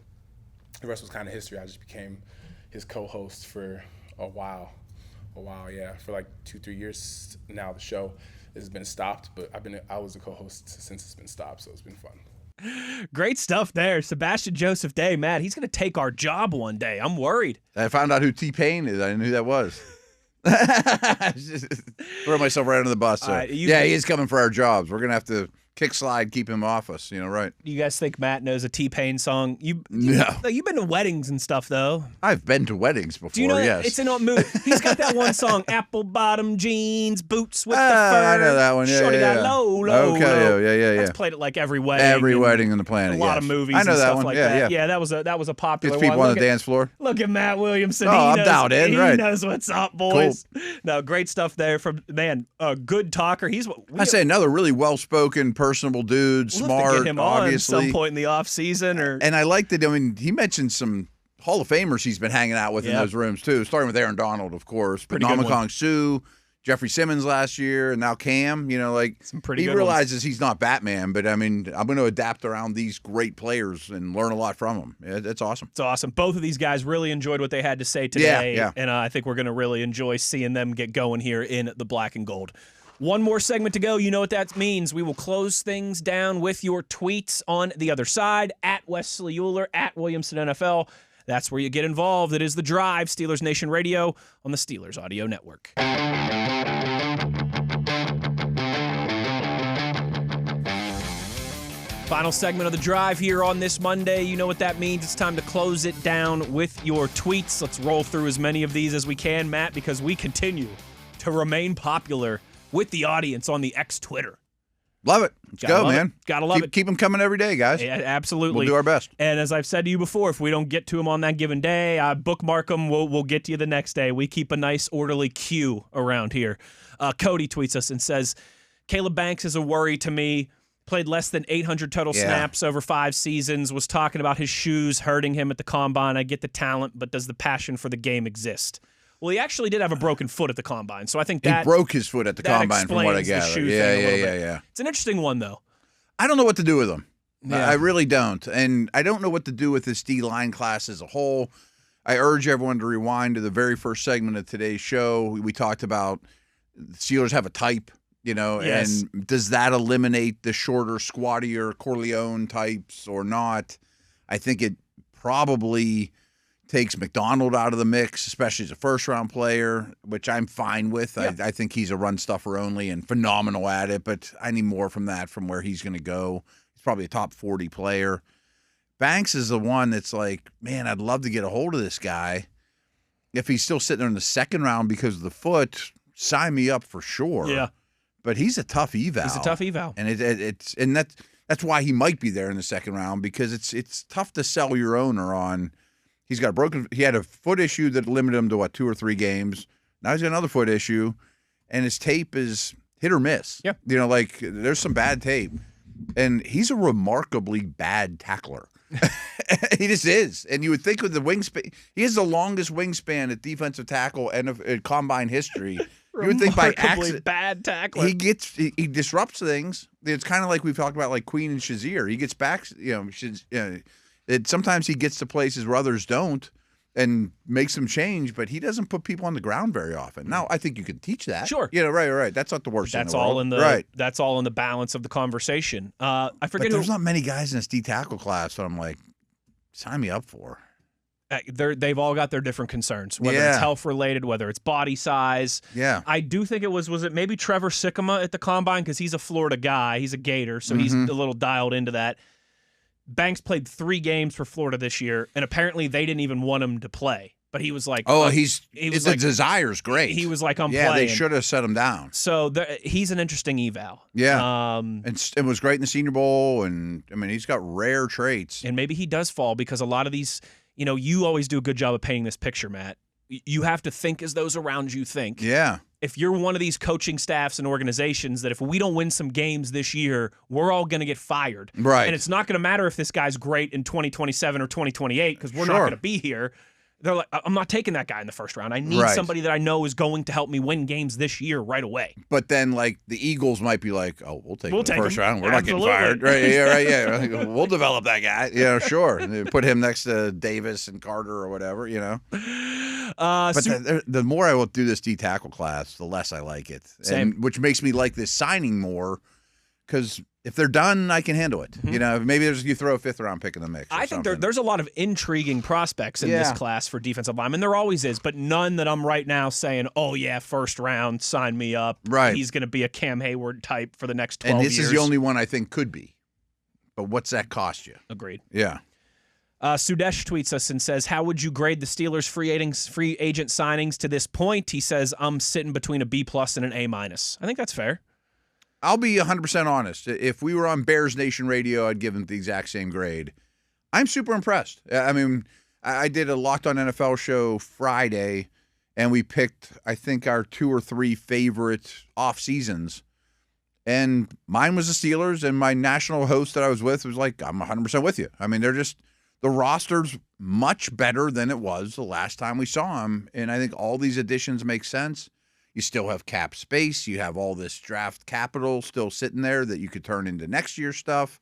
the rest was kind of history. I just became his co-host for a while, yeah. For like 2-3 years now, the show has been stopped, but I was the co-host since it's been stopped, so it's been fun. Great stuff there. Sebastian Joseph Day, Matt, he's going to take our job one day. I'm worried. I found out who T-Pain is. I didn't know who that was. Throw myself right under the bus. He is coming for our jobs. We're going to have to kick slide, keep him off us. Right. You guys think Matt knows a T-Pain song? No. You've been to weddings and stuff, though. I've been to weddings before, Do you know yes. it's in a movie? He's got that one song, Apple Bottom Jeans, Boots with the fur. I know that one. Yeah, Shorty got low. Okay, yeah. That's played at like every wedding. Every wedding on the planet, a lot of movies I know and that stuff one. like Yeah, that. yeah. That was a popular Gets people one. on the dance floor. Look at Matt Williamson. Oh, I'm dialed in, right. He knows what's up, boys. Cool. No, great stuff there from, man, a good talker. I say another really well-spoken, personable dude. We'll Smart, have to get him obviously. on some point in the off season, And I liked it. I mean, he mentioned some Hall of Famers he's been hanging out with in those rooms too. Starting with Aaron Donald, of course, but Namakong Suh, Jeffrey Simmons last year, and now Cam. Some pretty he good realizes ones. He's not Batman, but I mean, I'm going to adapt around these great players and learn a lot from them. Yeah, that's awesome. It's awesome. Both of these guys really enjoyed what they had to say today, Yeah. and I think we're going to really enjoy seeing them get going here in the black and gold. One more segment to go. You know what that means. We will close things down with your tweets on the other side, at Wesley Uhler, at Williamson NFL. That's where you get involved. It is The Drive, Steelers Nation Radio on the Steelers Audio Network. Final segment of The Drive here on this Monday. You know what that means. It's time to close it down with your tweets. Let's roll through as many of these as we can, Matt, because we continue to remain popular with the audience on the X Twitter. Love it. Let's go, man. Gotta love it. Keep them coming every day, guys. Yeah, absolutely. We'll do our best. And as I've said to you before, if we don't get to them on that given day, I bookmark them. We'll get to you the next day. We keep a nice orderly queue around here. Cody tweets us and says, Caleb Banks is a worry to me. Played less than 800 total snaps over 5 seasons. Was talking about his shoes hurting him at the combine. I get the talent, but does the passion for the game exist? Well, he actually did have a broken foot at the combine, so I think that he broke his foot at the combine, from what I gather. Yeah. It's an interesting one, though. I don't know what to do with him. Yeah. I really don't, and I don't know what to do with this D-line class as a whole. I urge everyone to rewind to the very first segment of today's show. We talked about the Steelers have a type, Yes. and does that eliminate the shorter, squattier Corleone types or not? I think it probably takes McDonald out of the mix, especially as a first-round player, which I'm fine with. Yeah. I think he's a run stuffer only and phenomenal at it, but I need more from that, from where he's going to go. He's probably a top 40 player. Banks is the one that's like, man, I'd love to get a hold of this guy. If he's still sitting there in the second round because of the foot, sign me up for sure. Yeah. But he's a tough eval. He's a tough eval. And that's why he might be there in the second round, because it's tough to sell your owner on. He had a foot issue that limited him to 2 or 3 games. Now he's got another foot issue, and his tape is hit or miss. Yeah. There's some bad tape. And he's a remarkably bad tackler. He just is. And you would think with the wingspan, he has the longest wingspan at defensive tackle and of combine history. You would think by accident, bad tackler. He disrupts things. It's kind of like we've talked about, like Queen and Shazier. He gets back, sometimes he gets to places where others don't and makes them change, but he doesn't put people on the ground very often. Now, I think you can teach that. Sure. Right. That's not the worst thing in the world. That's all in the balance of the conversation. I forget. But there's not many guys in this D tackle class that I'm like, sign me up for. They've all got their different concerns, whether it's health related, whether it's body size. Yeah. I do think was it maybe Trevor Sikkema at the combine, because he's a Florida guy. He's a Gator, so he's a little dialed into that. Banks played 3 games for Florida this year, and apparently they didn't even want him to play. But he was like, the desire's great. He was like, I'm playing. Yeah, they playing. should have set him down. So he's an interesting eval. Yeah. And it was great in the Senior Bowl, and I mean, he's got rare traits. And maybe he does fall, because a lot of these, you always do a good job of painting this picture, Matt. You have to think as those around you think. Yeah. If you're one of these coaching staffs and organizations that if we don't win some games this year, we're all going to get fired. Right. And it's not going to matter if this guy's great in 2027 or 2028, because we're not going to be here. they're like, I'm not taking that guy in the first round. I need somebody that I know is going to help me win games this year right away. But then, like, the Eagles might be like, oh, we'll take him in the first round. We're Absolutely. not getting fired. Right, yeah. We'll develop that guy. Yeah, sure. And put him next to Davis and Carter or whatever, But the more I will do this D-tackle class, the less I like it. Same. And, which makes me like this signing more, because if they're done, I can handle it. Maybe you throw a 5th-round pick in the mix. I think there's a lot of intriguing prospects in this class for defensive linemen. There always is, but none that I'm right now saying, oh, yeah, first round, sign me up. Right. He's going to be a Cam Hayward type for the next 12 years. years. And this is the only one I think could be. But what's that cost you? Agreed. Yeah. Sudesh tweets us and says, how would you grade the Steelers' free agent signings to this point? He says, I'm sitting between a B+ and an A-. I think that's fair. I'll be 100% honest. If we were on Bears Nation Radio, I'd give them the exact same grade. I'm super impressed. I mean, I did a Locked On NFL show Friday, and we picked, I think, our 2 or 3 favorite off seasons. And mine was the Steelers, and my national host that I was with was like, I'm 100% with you. I mean, the roster's much better than it was the last time we saw them. And I think all these additions make sense. You still have cap space. You have all this draft capital still sitting there that you could turn into next year's stuff.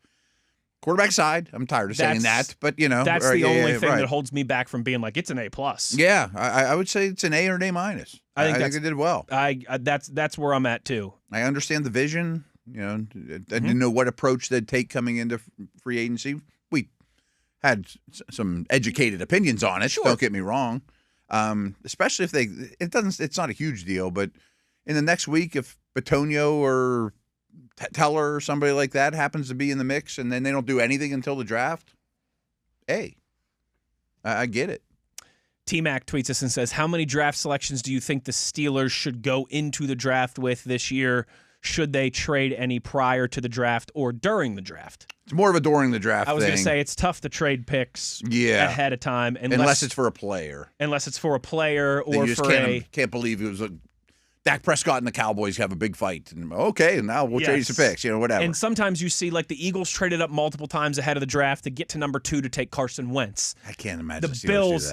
Quarterback side, I'm tired of saying that, but that's the only thing that holds me back from being like it's an A+. Yeah, I would say it's an A or an A-. I think they did well. That's where I'm at too. I understand the vision. I didn't know what approach they'd take coming into free agency. We had some educated opinions on it. Sure. Don't get me wrong. Especially if it's not a huge deal, but in the next week, if Bitonio or Teller or somebody like that happens to be in the mix and then they don't do anything until the draft, I get it. T-Mac tweets us and says, how many draft selections do you think the Steelers should go into the draft with this year? Should they trade any prior to the draft or during the draft? It's more of a during the draft thing. I was going to say it's tough to trade picks ahead of time. Unless it's for a player. Unless it's for a player or you just can't believe it was Dak Prescott and the Cowboys have a big fight. And now we'll trade some picks, whatever. And sometimes you see like the Eagles traded up multiple times ahead of the draft to get to number 2 to take Carson Wentz. I can't imagine the Bills,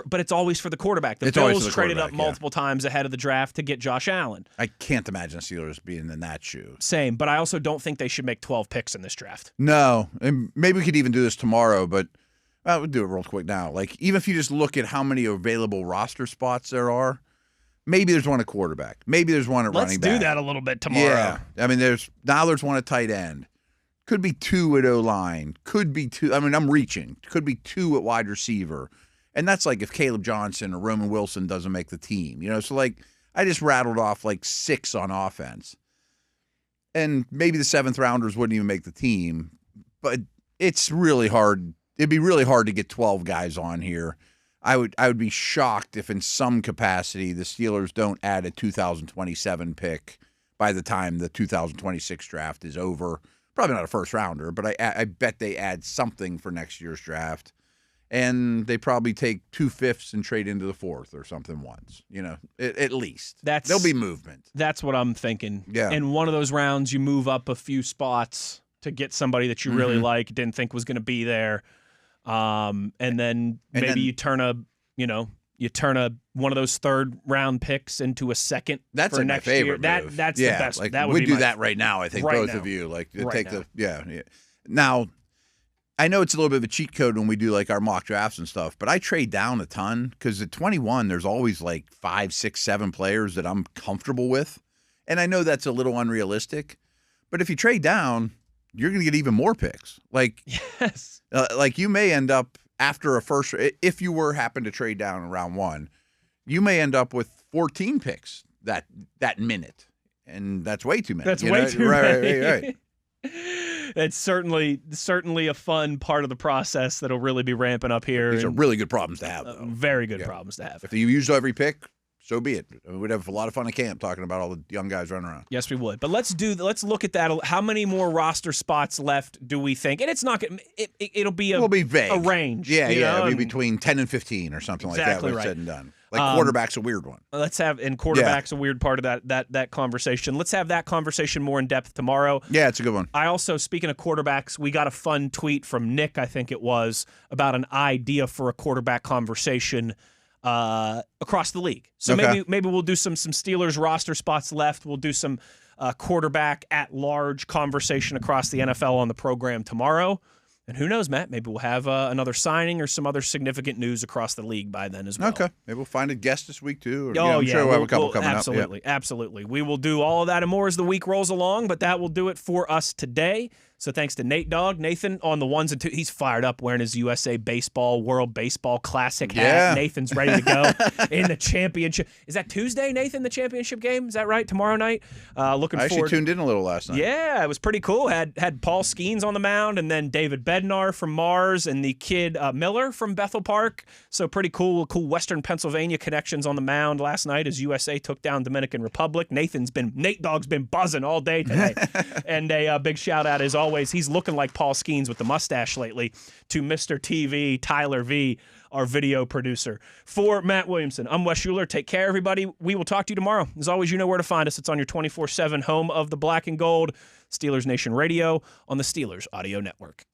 but it's always for the quarterback. The Bills traded up multiple times ahead of the draft to get Josh Allen. I can't imagine the Steelers being in that shoe. Same, but I also don't think they should make 12 picks in this draft. No, and maybe we could even do this tomorrow, but we'll do it real quick now. Like, even if you just look at how many available roster spots there are, maybe there's one at quarterback. Maybe there's one at running back. Let's do that a little bit tomorrow. Yeah. I mean, there's one at tight end. Could be 2 at O-line. Could be 2. I mean, I'm reaching. Could be 2 at wide receiver. And that's like if Caleb Johnson or Roman Wilson doesn't make the team. So like I just rattled off like 6 on offense. And maybe the 7th rounders wouldn't even make the team. But it's really hard. It'd be really hard to get 12 guys on here. I would be shocked if in some capacity the Steelers don't add a 2027 pick by the time the 2026 draft is over. Probably not a first rounder, but I bet they add something for next year's draft. And they probably take 2 5ths and trade into the 4th or something once, at least. There'll be movement. That's what I'm thinking. Yeah. In one of those rounds, you move up a few spots to get somebody that you really like, didn't think was going to be there. And then you turn one of those 3rd round picks into a 2nd. That's for like next my favorite year. move. That's the best. Like, that would we'd be do that right now. I think both of you Now, I know it's a little bit of a cheat code when we do like our mock drafts and stuff, but I trade down a ton because at 21 there's always like 5, 6, 7 players that I'm comfortable with, and I know that's a little unrealistic, but if you trade down, you're going to get even more picks. Like, yes. Like you may end up after a first, if you happen to trade down in round 1, you may end up with 14 picks that minute. And that's way too many. That's way too many. Right. It's certainly a fun part of the process that'll really be ramping up here. These are really good problems to have, though. Very good problems to have. If you used every pick, so be it. We'd have a lot of fun at camp talking about all the young guys running around. Yes, we would. But let's look at that. How many more roster spots left do we think? And it's not it'll be vague. A range. Yeah, it'll be between 10 and 15 or something like that when it's said and done. Quarterback's a weird one. Let's have, and quarterback's a weird part of that conversation. Let's have that conversation more in depth tomorrow. Yeah, it's a good one. I also, speaking of quarterbacks, we got a fun tweet from Nick, I think it was, about an idea for a quarterback conversation across the league. So maybe we'll do some Steelers roster spots left. We'll do some quarterback at large conversation across the NFL on the program tomorrow. And who knows, Matt? Maybe we'll have another signing or some other significant news across the league by then as well. Okay. Maybe we'll find a guest this week, too. Or, I'm sure we'll have a couple coming absolutely, up. Absolutely. We will do all of that and more as the week rolls along, but that will do it for us today. So thanks to Nate Dogg. Nathan on the ones and twos. He's fired up wearing his USA Baseball World Baseball Classic hat. Yeah. Nathan's ready to go in the championship. Is that Tuesday, Nathan, the championship game? Is that right? Tomorrow night? Looking I forward. actually tuned in a little last night. Yeah, it was pretty cool. Had Paul Skeens on the mound and then David Bednar from Mars and the kid Miller from Bethel Park. So pretty cool Western Pennsylvania connections on the mound last night as USA took down Dominican Republic. Nate Dogg's been buzzing all day today. And a big shout out as always. He's looking like Paul Skeens with the mustache lately, to Mr. TV, Tyler V, our video producer. For Matt Williamson, I'm Wes Uhler. Take care, everybody. We will talk to you tomorrow. As always, you know where to find us. It's on your 24/7 home of the Black and Gold, Steelers Nation Radio on the Steelers Audio Network.